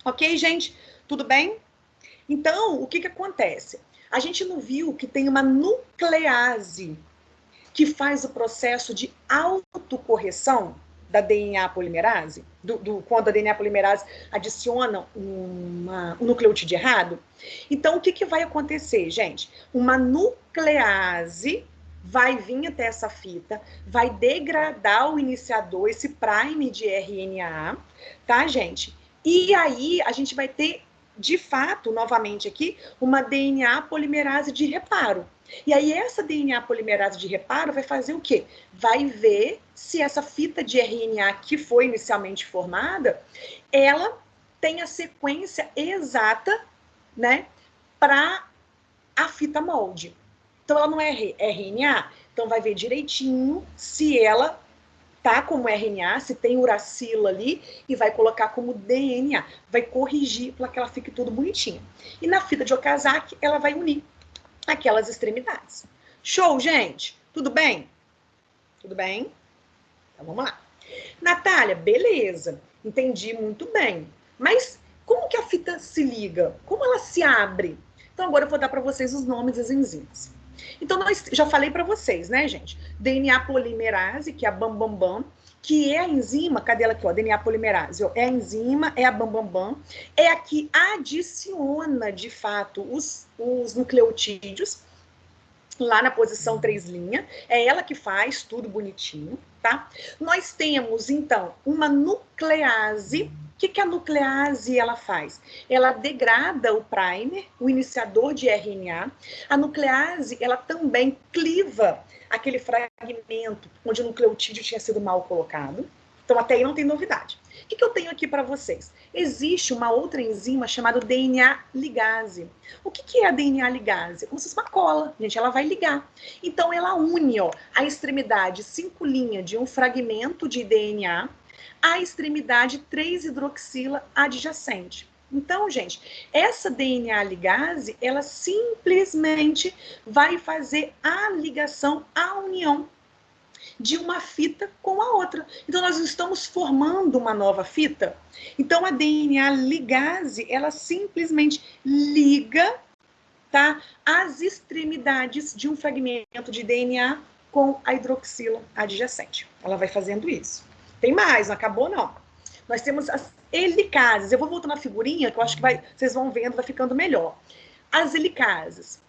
Ok, gente? Tudo bem? Então, o que acontece? A gente não viu que tem uma nuclease que faz o processo de autocorreção da DNA polimerase? Quando a DNA polimerase adiciona um nucleotídeo errado? Então, o que vai acontecer, gente? Uma nuclease vai vir até essa fita, vai degradar o iniciador, esse prime de RNA, tá, gente? E aí a gente vai ter, de fato, novamente aqui, uma DNA polimerase de reparo. E aí essa DNA polimerase de reparo vai fazer o quê? Vai ver se essa fita de RNA que foi inicialmente formada, ela tem a sequência exata, né, para a fita molde. Então, ela não é RNA, então vai ver direitinho se ela tá como RNA, se tem uracilo ali, e vai colocar como DNA. Vai corrigir para que ela fique tudo bonitinho. E na fita de Okazaki, ela vai unir aquelas extremidades. Show, gente? Tudo bem? Tudo bem? Então, vamos lá. Natália, beleza. Entendi muito bem. Mas como que a fita se liga? Como ela se abre? Então, agora eu vou dar para vocês os nomes das enzimas. Então, já falei para vocês, né, gente? DNA polimerase, que é a BAM, que é a enzima, cadê ela aqui, ó? DNA polimerase, ó, é a enzima, é a BAM, é a que adiciona, de fato, os nucleotídeos lá na posição 3', é ela que faz tudo bonitinho, tá? Nós temos, então, uma nuclease. O que a nuclease ela faz? Ela degrada o primer, o iniciador de RNA. A nuclease, ela também cliva aquele fragmento onde o nucleotídeo tinha sido mal colocado. Então, até aí não tem novidade. O que eu tenho aqui para vocês? Existe uma outra enzima chamada DNA ligase. O que é a DNA ligase? É como se fosse uma cola, gente, ela vai ligar. Então, ela une, ó, a extremidade 5' de um fragmento de DNA à extremidade 3-hidroxila adjacente. Então, gente, essa DNA ligase, ela simplesmente vai fazer a ligação, a união de uma fita com a outra. Então, nós estamos formando uma nova fita. Então, a DNA ligase, ela simplesmente liga, tá, as extremidades de um fragmento de DNA com a hidroxila adjacente. Ela vai fazendo isso. Tem mais, não acabou não. Nós temos as helicases. Eu vou voltar na figurinha, que eu acho que vocês vão vendo, vai ficando melhor. As helicases.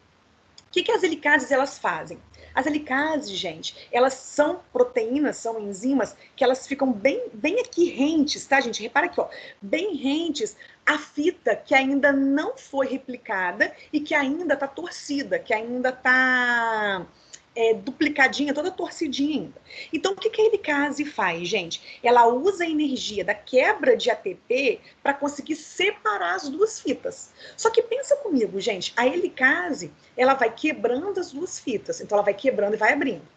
O que as helicases elas fazem? As helicases, gente, elas são proteínas, são enzimas que elas ficam bem aqui rentes, tá, gente? Repara aqui, ó, bem rentes à fita que ainda não foi replicada e que ainda tá torcida, que ainda tá duplicadinha, toda torcidinha ainda. Então, o que a helicase faz, gente? Ela usa a energia da quebra de ATP para conseguir separar as duas fitas. Só que pensa comigo, gente, a helicase, ela vai quebrando as duas fitas, então ela vai quebrando e vai abrindo.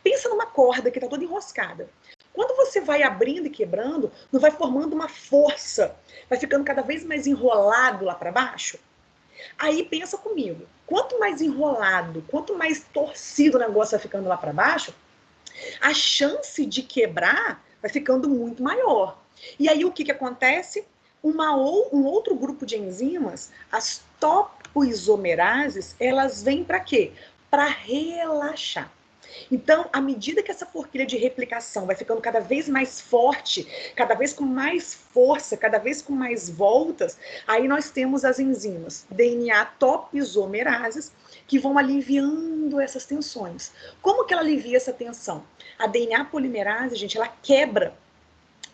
Pensa numa corda que está toda enroscada. Quando você vai abrindo e quebrando, não vai formando uma força, vai ficando cada vez mais enrolado lá para baixo? Aí pensa comigo, quanto mais enrolado, quanto mais torcido o negócio vai ficando lá para baixo, a chance de quebrar vai ficando muito maior. E aí o que acontece? Um outro grupo de enzimas, as topoisomerases, elas vêm para quê? Para relaxar. Então, à medida que essa forquilha de replicação vai ficando cada vez mais forte, cada vez com mais força, cada vez com mais voltas, aí nós temos as enzimas DNA topizomerases, que vão aliviando essas tensões. Como que ela alivia essa tensão? A DNA polimerase, gente, ela quebra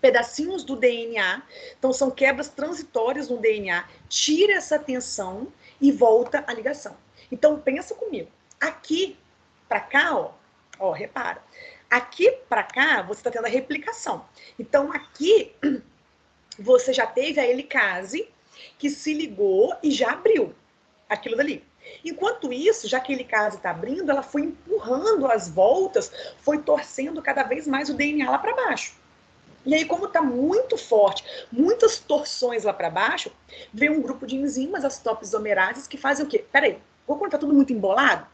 pedacinhos do DNA, então são quebras transitórias no DNA, tira essa tensão e volta a ligação. Então, pensa comigo, aqui para cá, ó, repara, aqui para cá você está tendo a replicação. Então, aqui você já teve a helicase que se ligou e já abriu aquilo dali. Enquanto isso, já que a helicase está abrindo, ela foi empurrando as voltas, foi torcendo cada vez mais o DNA lá para baixo. E aí, como está muito forte, muitas torções lá para baixo, vem um grupo de enzimas, as topizomerases, que fazem o quê? Peraí, quando está tudo muito embolado,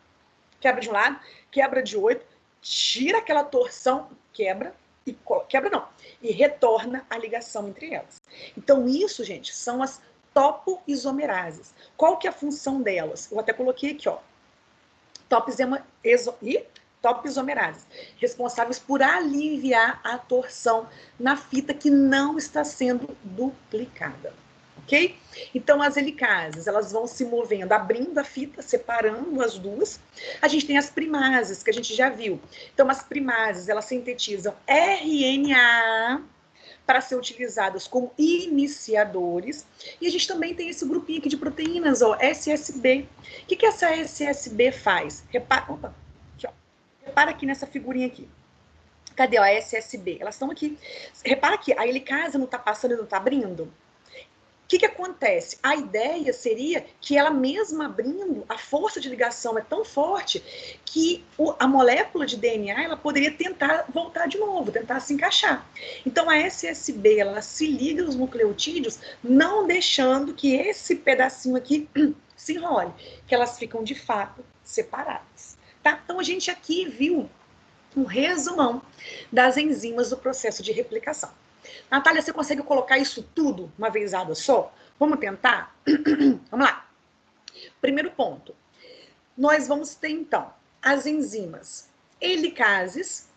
quebra de um lado, quebra de outro, tira aquela torção, quebra e retorna a ligação entre elas. Então, isso, gente, são as topoisomerases. Qual que é a função delas? Eu até coloquei aqui, ó. Topizomerases, responsáveis por aliviar a torção na fita que não está sendo duplicada, ok? Então, as helicases, elas vão se movendo, abrindo a fita, separando as duas. A gente tem as primases, que a gente já viu. Então, as primases, elas sintetizam RNA para ser utilizadas como iniciadores. E a gente também tem esse grupinho aqui de proteínas, ó, SSB. O que essa SSB faz? Repara aqui nessa figurinha aqui. Cadê, ó, a SSB? Elas estão aqui. Repara que a helicase não está passando e não está abrindo. O que acontece? A ideia seria que ela mesma abrindo, a força de ligação é tão forte que a molécula de DNA ela poderia tentar voltar de novo, tentar se encaixar. Então a SSB ela se liga aos nucleotídeos, não deixando que esse pedacinho aqui se enrole, que elas ficam de fato separadas. Tá? Então a gente aqui viu um resumão das enzimas do processo de replicação. Natália, você consegue colocar isso tudo uma vezada só? Vamos tentar? Vamos lá. Primeiro ponto. Nós vamos ter, então, as enzimas helicases,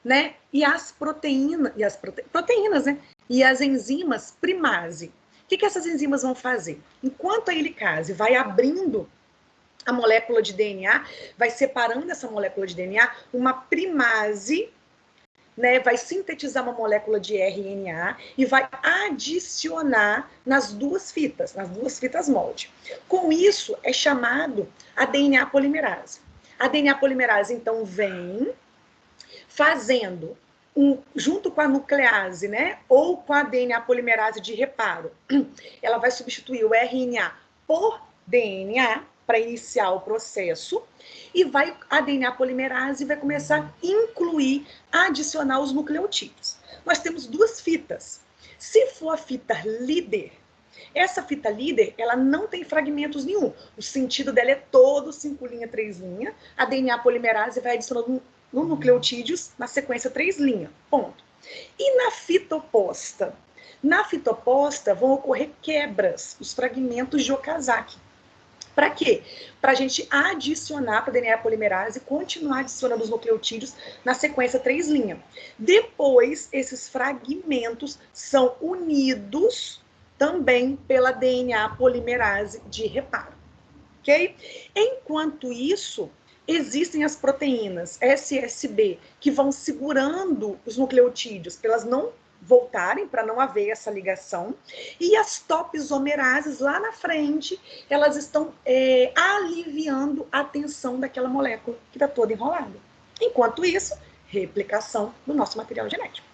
né? E as proteínas, né? E as enzimas primase. O que essas enzimas vão fazer? Enquanto a helicase vai abrindo a molécula de DNA, vai separando essa molécula de DNA, uma primase, né, vai sintetizar uma molécula de RNA e vai adicionar nas duas fitas molde. Com isso, é chamado a DNA polimerase. A DNA polimerase, então, vem fazendo, junto com a nuclease, né, ou com a DNA polimerase de reparo, ela vai substituir o RNA por DNA, para iniciar o processo, e a DNA polimerase vai começar a incluir, adicionar os nucleotídeos. Nós temos duas fitas. Se for a fita líder, essa fita líder, ela não tem fragmentos nenhum. O sentido dela é todo 5' 3'. A DNA polimerase vai adicionando nucleotídeos na sequência 3', ponto. E na fita oposta? Na fita oposta vão ocorrer quebras, os fragmentos de Okazaki. Para quê? Para a gente adicionar para a DNA polimerase e continuar adicionando os nucleotídeos na sequência 3'. Depois, esses fragmentos são unidos também pela DNA polimerase de reparo. Ok? Enquanto isso, existem as proteínas SSB que vão segurando os nucleotídeos para elas não voltarem, para não haver essa ligação, e as topizomerases lá na frente, elas estão aliviando a tensão daquela molécula que está toda enrolada. Enquanto isso, replicação do nosso material genético.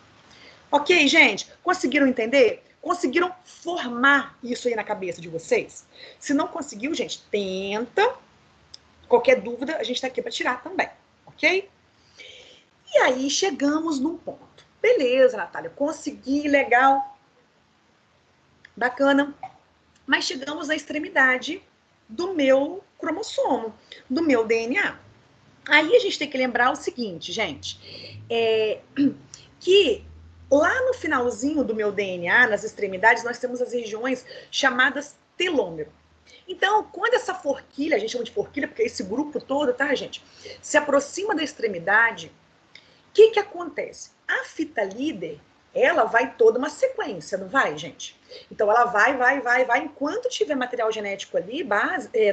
Ok, gente? Conseguiram entender? Conseguiram formar isso aí na cabeça de vocês? Se não conseguiu, gente, tenta. Qualquer dúvida, a gente está aqui para tirar também, ok? E aí chegamos num ponto. Beleza, Natália, consegui, legal, bacana. Mas chegamos na extremidade do meu cromossomo, do meu DNA. Aí a gente tem que lembrar o seguinte, gente, que lá no finalzinho do meu DNA, nas extremidades, nós temos as regiões chamadas telômero. Então, quando essa forquilha, a gente chama de forquilha porque é esse grupo todo, tá, gente? Se aproxima da extremidade, o que que acontece? A fita líder, ela vai toda uma sequência, não vai, gente? Então, ela vai. Enquanto tiver material genético ali,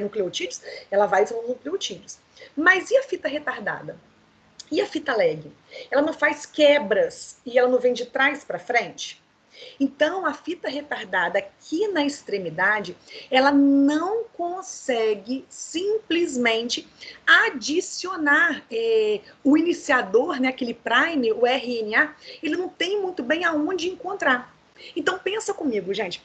nucleotídeos, ela vai desenvolvendo nucleotídeos. Mas e a fita retardada? E a fita lag? Ela não faz quebras e ela não vem de trás para frente? Então, a fita retardada aqui na extremidade, ela não consegue simplesmente adicionar o iniciador, né, aquele prime, o RNA, ele não tem muito bem aonde encontrar. Então, pensa comigo, gente.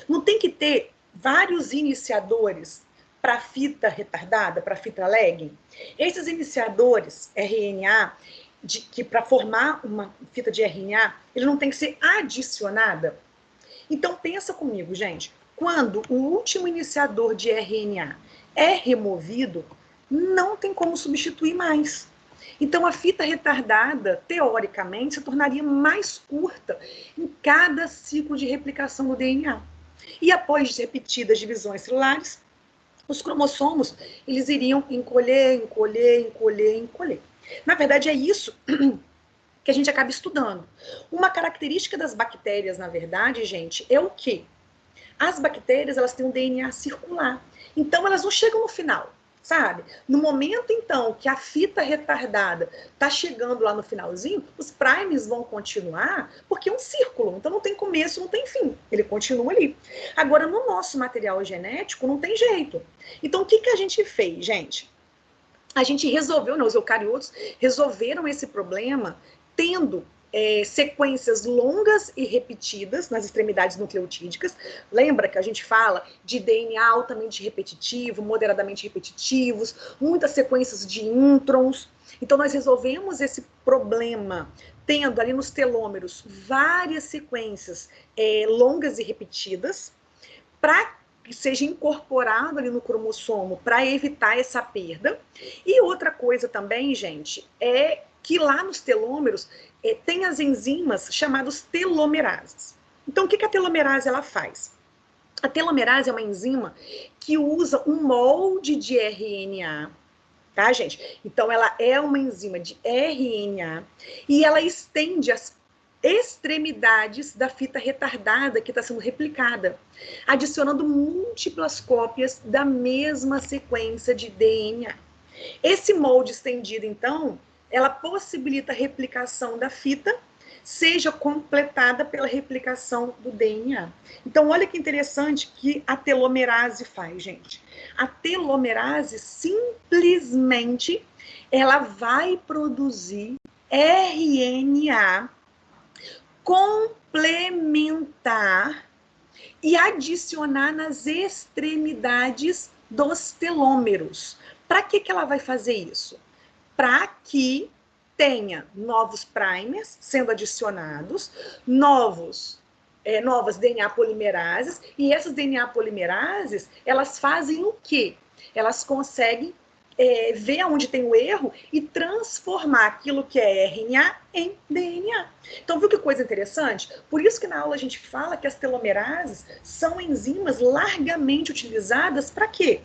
Não tem que ter vários iniciadores para fita retardada, para fita lag? Esses iniciadores RNA, que para formar uma fita de RNA, ele não tem que ser adicionada? Então pensa comigo, gente. Quando o último iniciador de RNA é removido, não tem como substituir mais. Então a fita retardada, teoricamente, se tornaria mais curta em cada ciclo de replicação do DNA. E após repetidas divisões celulares, os cromossomos, eles iriam encolher. Na verdade, é isso que a gente acaba estudando. Uma característica das bactérias, na verdade, gente, é o quê? As bactérias, elas têm um DNA circular. Então, elas não chegam no final, sabe? No momento, então, que a fita retardada está chegando lá no finalzinho, os primes vão continuar, porque é um círculo. Então, não tem começo, não tem fim. Ele continua ali. Agora, no nosso material genético, não tem jeito. Então, o que que a gente fez, gente? A gente resolveu, os eucariotos resolveram esse problema tendo sequências longas e repetidas nas extremidades nucleotídicas. Lembra que a gente fala de DNA altamente repetitivo, moderadamente repetitivos, muitas sequências de introns. Então, nós resolvemos esse problema tendo ali nos telômeros várias sequências longas e repetidas, para que seja incorporado ali no cromossomo para evitar essa perda. E outra coisa também, gente, é que lá nos telômeros tem as enzimas chamadas telomerases. Então, o que a telomerase ela faz? A telomerase é uma enzima que usa um molde de RNA, tá, gente? Então, ela é uma enzima de RNA e ela estende as extremidades da fita retardada que está sendo replicada, adicionando múltiplas cópias da mesma sequência de DNA. Esse molde estendido, então, ela possibilita a replicação da fita, seja completada pela replicação do DNA. Então, olha que interessante que a telomerase faz, gente. A telomerase simplesmente ela vai produzir RNA complementar e adicionar nas extremidades dos telômeros. Para que ela vai fazer isso? Para que tenha novos primers sendo adicionados, novas DNA polimerases, e essas DNA polimerases, elas fazem o quê? Elas conseguem ver onde tem o erro e transformar aquilo que é RNA em DNA. Então, viu que coisa interessante? Por isso que na aula a gente fala que as telomerases são enzimas largamente utilizadas para quê?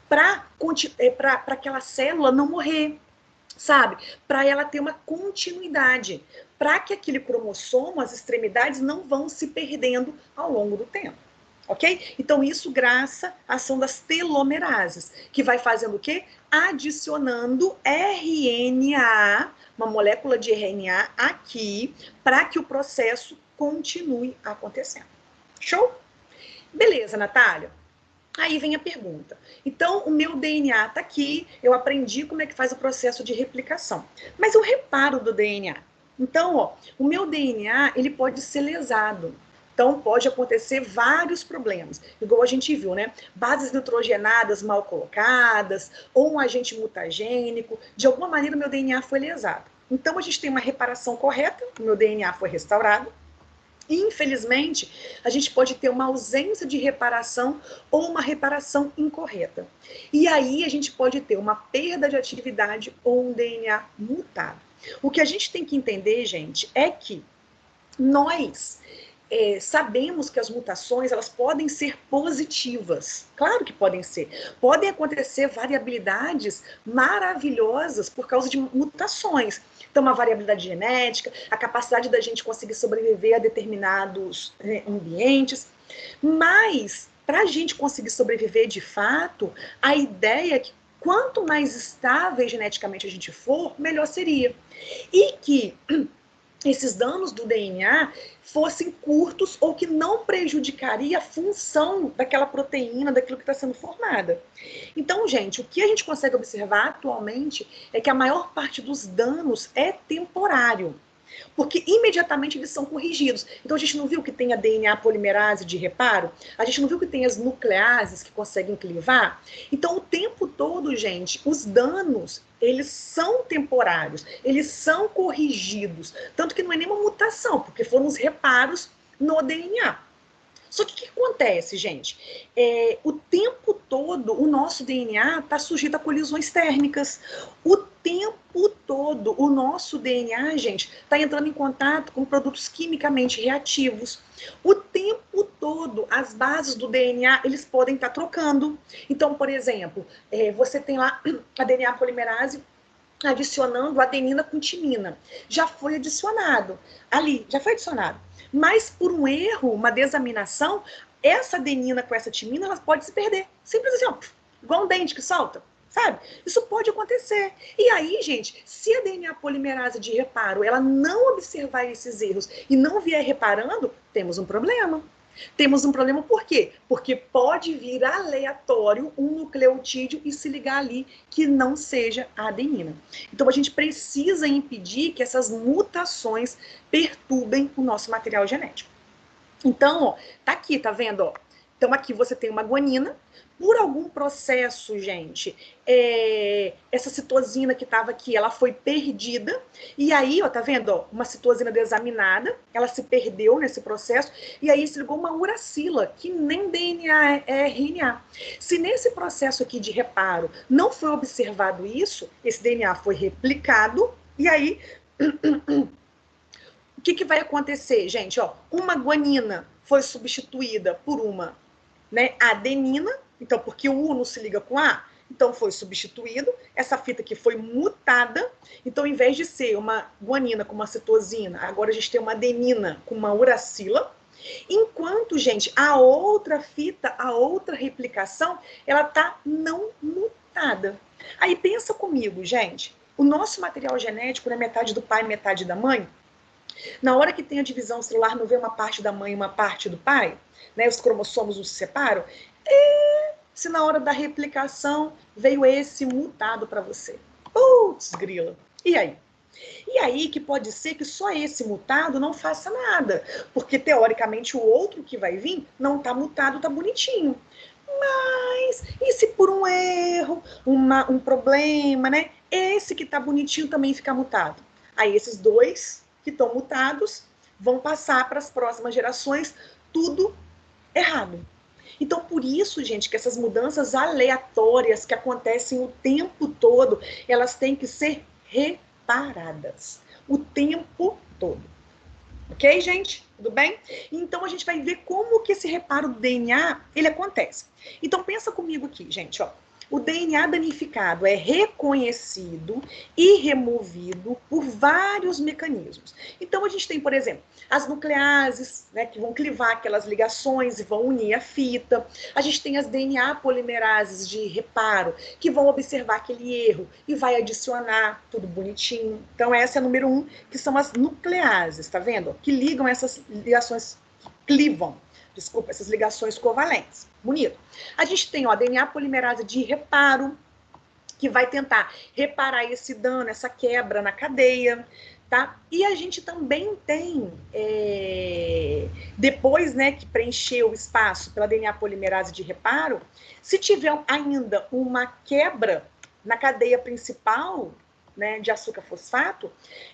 Para aquela célula não morrer, sabe? Para ela ter uma continuidade, para que aquele cromossomo, as extremidades, não vão se perdendo ao longo do tempo. Ok? Então, isso graças à ação das telomerases, que vai fazendo o quê? Adicionando RNA, uma molécula de RNA aqui, para que o processo continue acontecendo. Show? Beleza, Natália? Aí vem a pergunta. Então, o meu DNA está aqui, eu aprendi como é que faz o processo de replicação. Mas eu reparo do DNA. Então, ó, o meu DNA, ele pode ser lesado. Então, pode acontecer vários problemas. Igual a gente viu, né? Bases nitrogenadas mal colocadas, ou um agente mutagênico. De alguma maneira, o meu DNA foi lesado. Então, a gente tem uma reparação correta, o meu DNA foi restaurado. Infelizmente, a gente pode ter uma ausência de reparação ou uma reparação incorreta. E aí a gente pode ter uma perda de atividade ou um DNA mutado. O que a gente tem que entender, gente, é que nós sabemos que as mutações, elas podem ser positivas. Claro que podem ser. Podem acontecer variabilidades maravilhosas por causa de mutações. Então, uma variabilidade genética, a capacidade da gente conseguir sobreviver a determinados ambientes. Mas, para a gente conseguir sobreviver de fato, a ideia é que quanto mais estável geneticamente a gente for, melhor seria. E que esses danos do DNA fossem curtos ou que não prejudicaria a função daquela proteína, daquilo que está sendo formada. Então, gente, o que a gente consegue observar atualmente é que a maior parte dos danos é temporário, porque imediatamente eles são corrigidos. Então, a gente não viu que tem a DNA polimerase de reparo? A gente não viu que tem as nucleases que conseguem clivar? Então, o tempo todo, gente, os danos, eles são temporários, eles são corrigidos. Tanto que não é nenhuma mutação, porque foram os reparos no DNA. Só que o que acontece, gente? O tempo todo, o nosso DNA está sujeito a colisões térmicas. O tempo todo, o nosso DNA, gente, está entrando em contato com produtos quimicamente reativos. O tempo todo, as bases do DNA, eles podem estar trocando. Então, por exemplo, você tem lá a DNA polimerase adicionando adenina com timina. Já foi adicionado. Ali, já foi adicionado. Mas por um erro, uma desaminação, essa adenina com essa timina, ela pode se perder. Simples assim, ó, igual um dente que solta, sabe? Isso pode acontecer. E aí, gente, se a DNA polimerase de reparo, ela não observar esses erros e não vier reparando, temos um problema. Temos um problema por quê? Porque pode vir aleatório um nucleotídeo e se ligar ali que não seja a adenina. Então a gente precisa impedir que essas mutações perturbem o nosso material genético. Então, ó, tá aqui, tá vendo? Ó? Então aqui você tem uma guanina. Por algum processo, gente, essa citosina que estava aqui, ela foi perdida. E aí, ó, tá vendo? Ó, uma citosina desaminada, ela se perdeu nesse processo. E aí se ligou uma uracila, que nem DNA é RNA. Se nesse processo aqui de reparo não foi observado isso, esse DNA foi replicado. E aí, o que vai acontecer, gente? Ó, uma guanina foi substituída por uma adenina. Então, porque o U não se liga com A, então foi substituído. Essa fita aqui foi mutada. Então, em vez de ser uma guanina com uma citosina, agora a gente tem uma adenina com uma uracila. Enquanto, gente, a outra fita, a outra replicação, ela tá não mutada. Aí pensa comigo, gente. O nosso material genético não é metade do pai, metade da mãe? Na hora que tem a divisão celular, não vê uma parte da mãe e uma parte do pai? Né, os cromossomos não se separam? Se na hora da replicação veio esse mutado para você. Putz, grila. E aí? E aí que pode ser que só esse mutado não faça nada, porque teoricamente o outro que vai vir não está mutado, está bonitinho. Mas, e se por um erro, um problema, né? Esse que está bonitinho também fica mutado. Aí esses dois que estão mutados vão passar para as próximas gerações tudo errado. Então, por isso, gente, que essas mudanças aleatórias que acontecem o tempo todo, elas têm que ser reparadas o tempo todo. Ok, gente? Tudo bem? Então, a gente vai ver como que esse reparo do DNA, ele acontece. Então, pensa comigo aqui, gente, ó. O DNA danificado é reconhecido e removido por vários mecanismos. Então, a gente tem, por exemplo, as nucleases, né, que vão clivar aquelas ligações e vão unir a fita. A gente tem as DNA polimerases de reparo, que vão observar aquele erro e vai adicionar tudo bonitinho. Então, essa é a número 1, que são as nucleases, tá vendo? Que ligam essas ligações, que clivam, desculpa, essas ligações covalentes. Bonito. A gente tem, ó, a DNA polimerase de reparo, que vai tentar reparar esse dano, essa quebra na cadeia, tá? E a gente também tem, depois, né, que preencher o espaço pela DNA polimerase de reparo, se tiver ainda uma quebra na cadeia principal, né, de açúcar fosfato,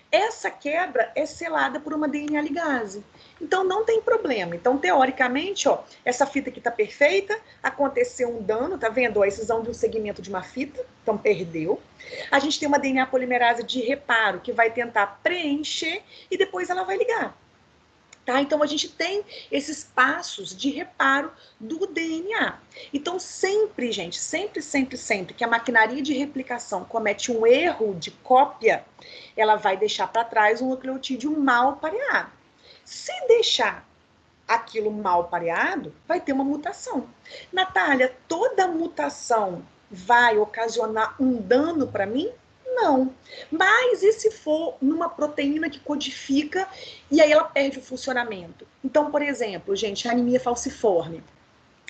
essa quebra é selada por uma DNA ligase. Então, não tem problema. Então, teoricamente, ó, essa fita aqui está perfeita, aconteceu um dano, tá vendo? Ó, a excisão de um segmento de uma fita, então perdeu. A gente tem uma DNA polimerase de reparo que vai tentar preencher e depois ela vai ligar. Tá? Então, a gente tem esses passos de reparo do DNA. Então, sempre, gente, sempre que a maquinaria de replicação comete um erro de cópia, ela vai deixar para trás um nucleotídeo mal pareado. Se deixar aquilo mal pareado, vai ter uma mutação. Natália, toda mutação vai ocasionar um dano para mim? Não. Mas e se for numa proteína que codifica e aí ela perde o funcionamento? Então, por exemplo, gente, a anemia falciforme.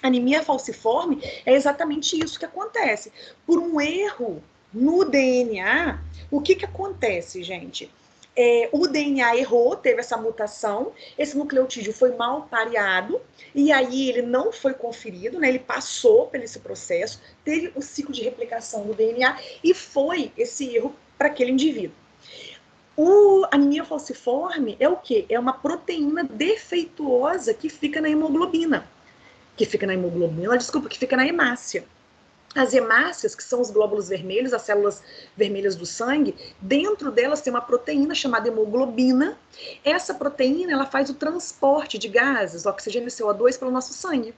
A anemia falciforme é exatamente isso que acontece. Por um erro no DNA, o que acontece, gente? O DNA errou, teve essa mutação, esse nucleotídeo foi mal pareado, e aí ele não foi conferido, né? Ele passou por esse processo, teve o ciclo de replicação do DNA e foi esse erro para aquele indivíduo. A anemia falciforme é o quê? É uma proteína defeituosa que fica na hemoglobina. Que fica na hemácia. As hemácias, que são os glóbulos vermelhos, as células vermelhas do sangue, dentro delas tem uma proteína chamada hemoglobina. Essa proteína, ela faz o transporte de gases, oxigênio e CO2 pelo nosso sangue.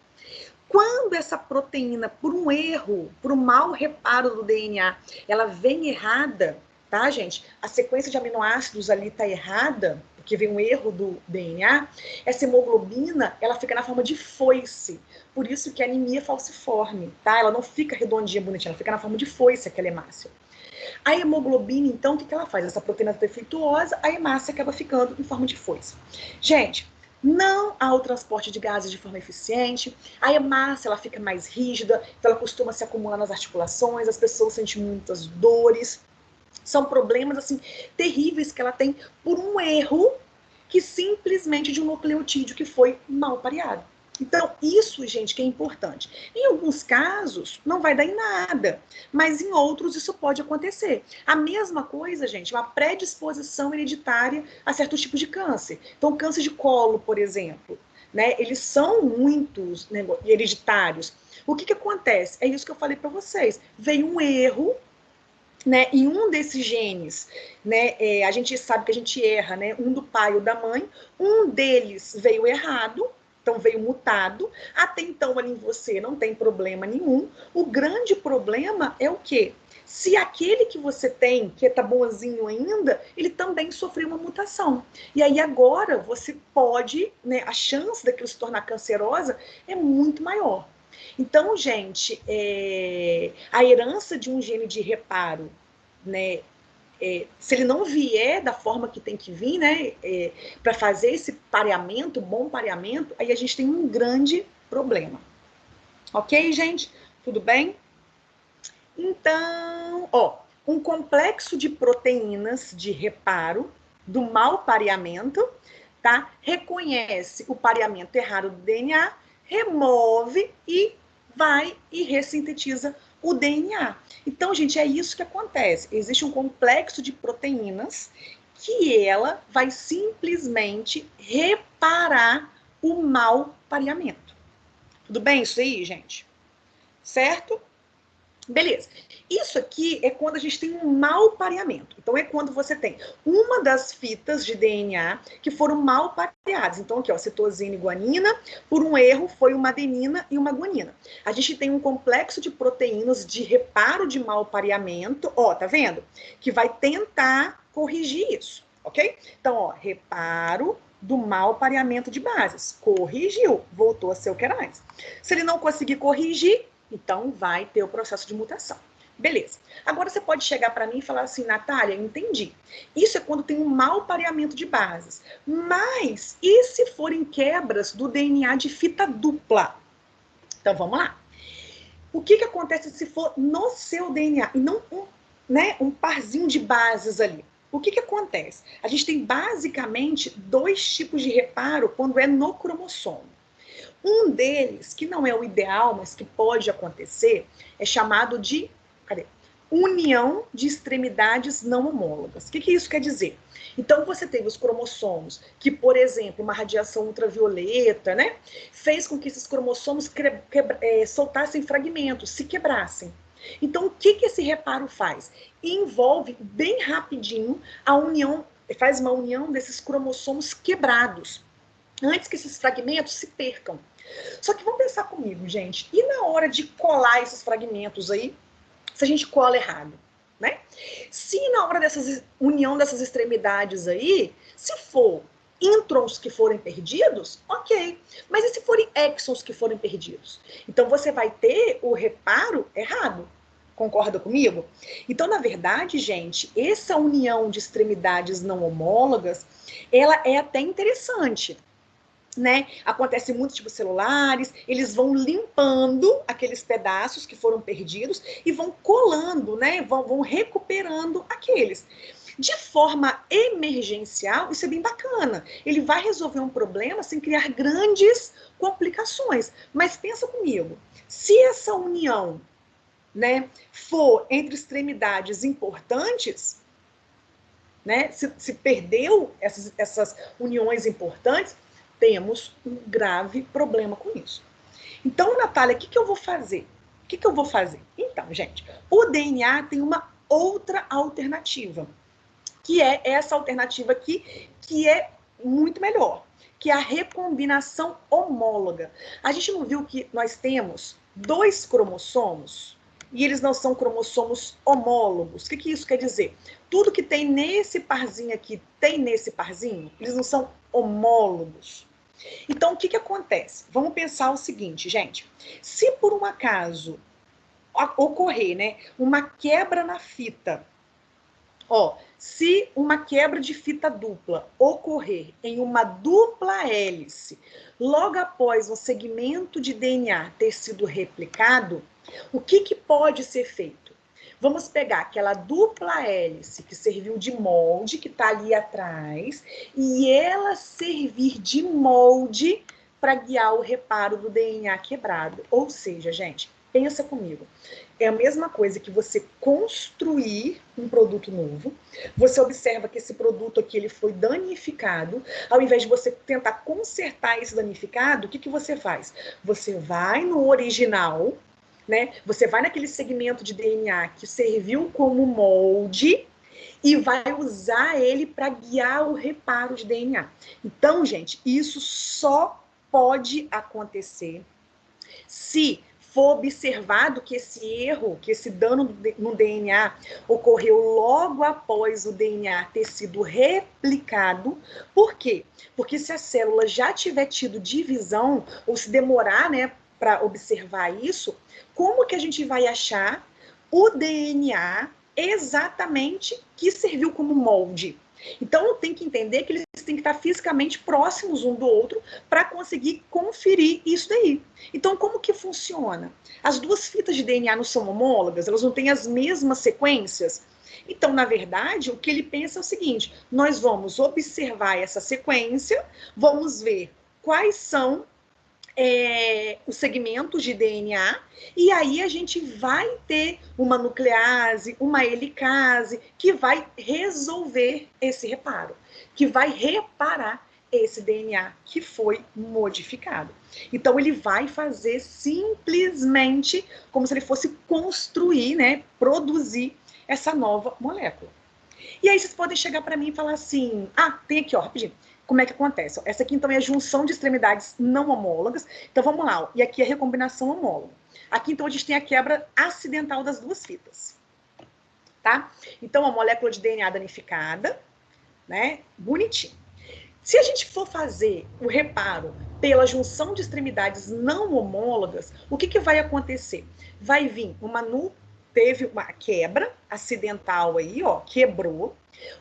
Quando essa proteína, por um erro, por um mau reparo do DNA, ela vem errada, tá, gente? A sequência de aminoácidos ali tá errada, porque vem um erro do DNA, essa hemoglobina, ela fica na forma de foice. Por isso que a anemia falciforme, tá? Ela não fica redondinha, bonitinha, ela fica na forma de foice, aquela hemácia. A hemoglobina, então, o que ela faz? Essa proteína defeituosa, a hemácia acaba ficando em forma de foice. Gente, não há o transporte de gases de forma eficiente, a hemácia ela fica mais rígida, então ela costuma se acumular nas articulações, as pessoas sentem muitas dores. São problemas, assim, terríveis que ela tem por um erro que simplesmente de um nucleotídeo que foi mal pareado. Então, isso, gente, que é importante. Em alguns casos, não vai dar em nada, mas em outros isso pode acontecer. A mesma coisa, gente, uma predisposição hereditária a certos tipos de câncer. Então, o câncer de colo, por exemplo, né, eles são muitos, né, hereditários. O que acontece? É isso que eu falei para vocês. Veio um erro, né, em um desses genes, né, a gente sabe que a gente erra, né, um do pai ou da mãe, um deles veio errado, então veio mutado, até então ali em você não tem problema nenhum, o grande problema é o quê? Se aquele que você tem, que tá bonzinho ainda, ele também sofreu uma mutação. E aí agora você pode, né, a chance daquilo se tornar cancerosa é muito maior. Então, gente, a herança de um gene de reparo, né, se ele não vier da forma que tem que vir, né, para fazer esse pareamento, bom pareamento, aí a gente tem um grande problema. Ok, gente? Tudo bem? Então, um complexo de proteínas de reparo do mau pareamento, tá? Reconhece o pareamento errado do DNA, remove e vai e ressintetiza o DNA. Então, gente, é isso que acontece. Existe um complexo de proteínas que ela vai simplesmente reparar o mau pareamento. Tudo bem isso aí, gente? Certo? Beleza. Isso aqui é quando a gente tem um mau pareamento. Então, é quando você tem uma das fitas de DNA que foram mal pareadas. Então, aqui, ó, citosina e guanina, por um erro, foi uma adenina e uma guanina. A gente tem um complexo de proteínas de reparo de mau pareamento, ó, tá vendo? Que vai tentar corrigir isso, ok? Então, ó, reparo do mau pareamento de bases. Corrigiu, voltou a ser o que era antes. Se ele não conseguir corrigir, então, vai ter o processo de mutação. Beleza. Agora, você pode chegar para mim e falar assim, Natália, entendi. Isso é quando tem um mau pareamento de bases. Mas, e se forem quebras do DNA de fita dupla? Então, vamos lá. O que acontece se for no seu DNA e não um parzinho de bases ali? O que acontece? A gente tem basicamente dois tipos de reparo quando é no cromossomo. Um deles, que não é o ideal, mas que pode acontecer, é chamado de união de extremidades não homólogas. O que isso quer dizer? Então, você teve os cromossomos que, por exemplo, uma radiação ultravioleta, né, fez com que esses cromossomos soltassem fragmentos, se quebrassem. Então, o que esse reparo faz? Envolve bem rapidinho a união, faz uma união desses cromossomos quebrados. antes que esses fragmentos se percam. Só que vamos pensar comigo, gente, e na hora de colar esses fragmentos aí, se a gente cola errado, né? Se na hora dessa união dessas extremidades aí, se for introns que forem perdidos, ok. Mas e se forem exons que forem perdidos? Então você vai ter o reparo errado. Concorda comigo? Então, na verdade, gente, essa união de extremidades não homólogas, ela é até interessante, né? Acontece muito tipo celulares, eles vão limpando aqueles pedaços que foram perdidos e vão colando, né? Vão recuperando aqueles. De forma emergencial, isso é bem bacana. Ele vai resolver um problema sem criar grandes complicações. Mas pensa comigo, se essa união, né, for entre extremidades importantes, né, se perdeu essas uniões importantes, temos um grave problema com isso. Então, Natália, o que eu vou fazer? O que eu vou fazer? Então, gente, o DNA tem uma outra alternativa, que é essa alternativa aqui, que é muito melhor, que é a recombinação homóloga. A gente não viu que nós temos 2 cromossomos e eles não são cromossomos homólogos. O que isso quer dizer? Tudo que tem nesse parzinho aqui tem nesse parzinho, eles não são homólogos. Então, o que acontece? Vamos pensar o seguinte, gente. Se por um acaso ocorrer, né, uma quebra na fita, se uma quebra de fita dupla ocorrer em uma dupla hélice, logo após um segmento de DNA ter sido replicado, o que pode ser feito? Vamos pegar aquela dupla hélice que serviu de molde, que está ali atrás, e ela servir de molde para guiar o reparo do DNA quebrado. Ou seja, gente, pensa comigo. É a mesma coisa que você construir um produto novo, você observa que esse produto aqui ele foi danificado, ao invés de você tentar consertar esse danificado, o que você faz? Você vai no original, né? Você vai naquele segmento de DNA que serviu como molde e vai usar ele para guiar o reparo de DNA. Então, gente, isso só pode acontecer se for observado que esse erro, que esse dano no DNA ocorreu logo após o DNA ter sido replicado. Por quê? Porque se a célula já tiver tido divisão, ou se demorar, né, para observar isso, como que a gente vai achar o DNA exatamente que serviu como molde? Então, tem que entender que eles têm que estar fisicamente próximos um do outro para conseguir conferir isso daí. Então, como que funciona? As 2 fitas de DNA não são homólogas? Elas não têm as mesmas sequências? Então, na verdade, o que ele pensa é o seguinte: nós vamos observar essa sequência, vamos ver quais são os segmentos de DNA, e aí a gente vai ter uma nuclease, uma helicase, que vai resolver esse reparo, que vai reparar esse DNA que foi modificado. Então, ele vai fazer simplesmente como se ele fosse construir, né, produzir essa nova molécula. E aí vocês podem chegar para mim e falar assim, tem aqui, rapidinho. Como é que acontece? Essa aqui, então, é a junção de extremidades não homólogas. Então, vamos lá. E aqui é a recombinação homóloga. Aqui, então, a gente tem a quebra acidental das 2 fitas. Tá? Então, a molécula de DNA danificada, né? Bonitinho. Se a gente for fazer o reparo pela junção de extremidades não homólogas, o que vai acontecer? Vai vir teve uma quebra acidental aí, quebrou.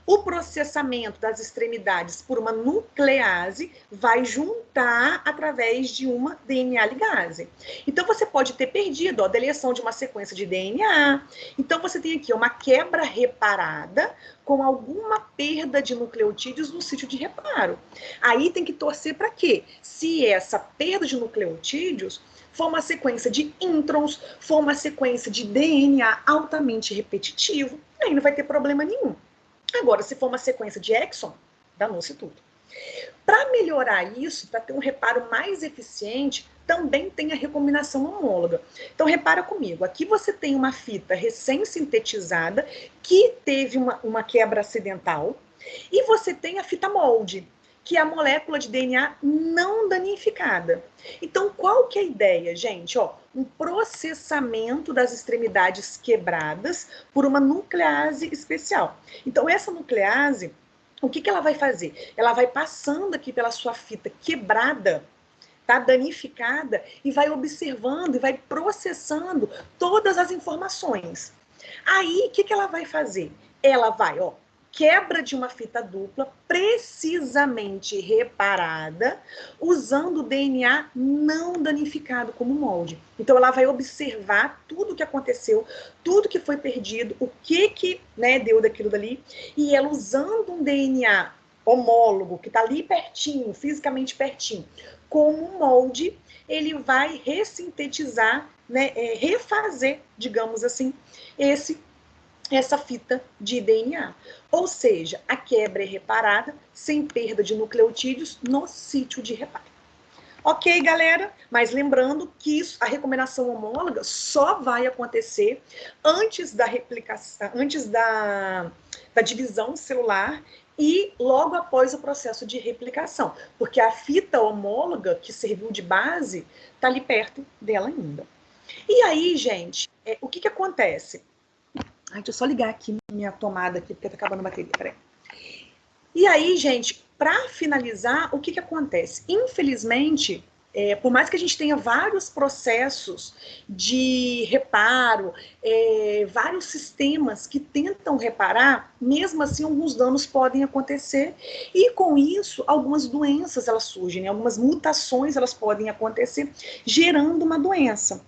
O processamento das extremidades por uma nuclease vai juntar através de uma DNA ligase. Então, você pode ter perdido a deleção de uma sequência de DNA. Então, você tem aqui uma quebra reparada com alguma perda de nucleotídeos no sítio de reparo. Aí tem que torcer para quê? Se essa perda de nucleotídeos for uma sequência de introns, for uma sequência de DNA altamente repetitivo, aí não vai ter problema nenhum. Agora, se for uma sequência de exon, danou-se tudo. Para melhorar isso, para ter um reparo mais eficiente, também tem a recombinação homóloga. Então, repara comigo, aqui você tem uma fita recém-sintetizada que teve uma quebra acidental, e você tem a fita molde, que é a molécula de DNA não danificada. Então, qual que é a ideia, gente? Ó, um processamento das extremidades quebradas por uma nuclease especial. Então, essa nuclease, o que ela vai fazer? Ela vai passando aqui pela sua fita quebrada, tá, danificada, e vai observando e vai processando todas as informações. Aí, o que ela vai fazer? Ela vai, ó, quebra de uma fita dupla precisamente reparada, usando o DNA não danificado como molde. Então, ela vai observar tudo o que aconteceu, tudo que foi perdido, o que né, deu daquilo dali, e ela usando um DNA homólogo, que está ali pertinho, fisicamente pertinho, como molde, ele vai ressintetizar, né, refazer, digamos assim, essa fita de DNA. Ou seja, a quebra é reparada sem perda de nucleotídeos no sítio de reparo. Ok, galera? Mas lembrando que isso, a recombinação homóloga só vai acontecer antes da replicação, antes da divisão celular e logo após o processo de replicação, porque a fita homóloga que serviu de base está ali perto dela ainda. E aí, gente, o que acontece? Ai, deixa eu só ligar aqui minha tomada aqui, porque tá acabando a bateria, peraí. E aí, gente, para finalizar, o que acontece? Infelizmente, por mais que a gente tenha vários processos de reparo, vários sistemas que tentam reparar, mesmo assim alguns danos podem acontecer, e com isso algumas doenças elas surgem, algumas mutações elas podem acontecer, gerando uma doença.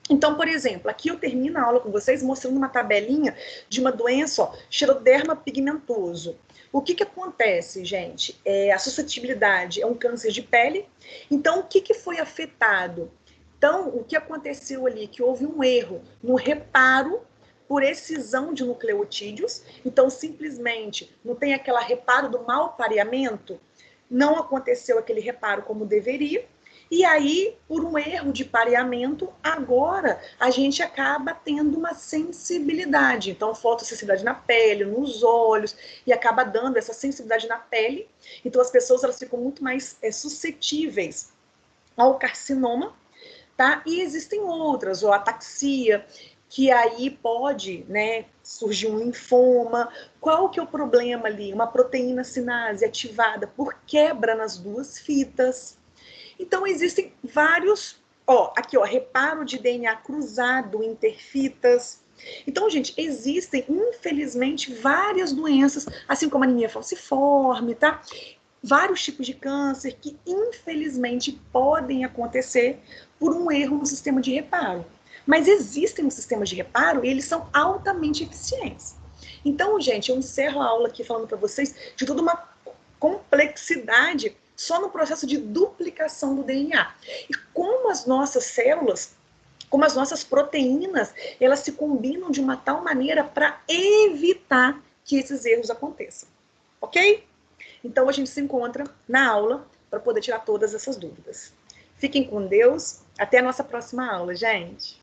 Então, por exemplo, aqui eu termino a aula com vocês mostrando uma tabelinha de uma doença, ó, xeroderma pigmentoso. O que acontece, gente? A suscetibilidade é um câncer de pele. Então, o que foi afetado? Então, o que aconteceu ali? Que houve um erro no reparo por excisão de nucleotídeos. Então, simplesmente, não tem aquele reparo do mau pareamento? Não aconteceu aquele reparo como deveria. E aí, por um erro de pareamento, agora a gente acaba tendo uma sensibilidade. Então, fotossensibilidade na pele, nos olhos, e acaba dando essa sensibilidade na pele. Então, as pessoas elas ficam muito mais suscetíveis ao carcinoma, tá? E existem outras, ou ataxia, que aí pode, né, surgir um linfoma. Qual que é o problema ali? Uma proteína sinase ativada por quebra nas duas fitas. Então, existem vários, ó, aqui, ó, reparo de DNA cruzado interfitas. Então, gente, existem, infelizmente, várias doenças, assim como anemia falciforme, tá? Vários tipos de câncer que, infelizmente, podem acontecer por um erro no sistema de reparo. Mas existem os sistemas de reparo e eles são altamente eficientes. Então, gente, eu encerro a aula aqui falando para vocês de toda uma complexidade só no processo de duplicação do DNA. E como as nossas células, como as nossas proteínas, elas se combinam de uma tal maneira para evitar que esses erros aconteçam. Ok? Então a gente se encontra na aula para poder tirar todas essas dúvidas. Fiquem com Deus. Até a nossa próxima aula, gente.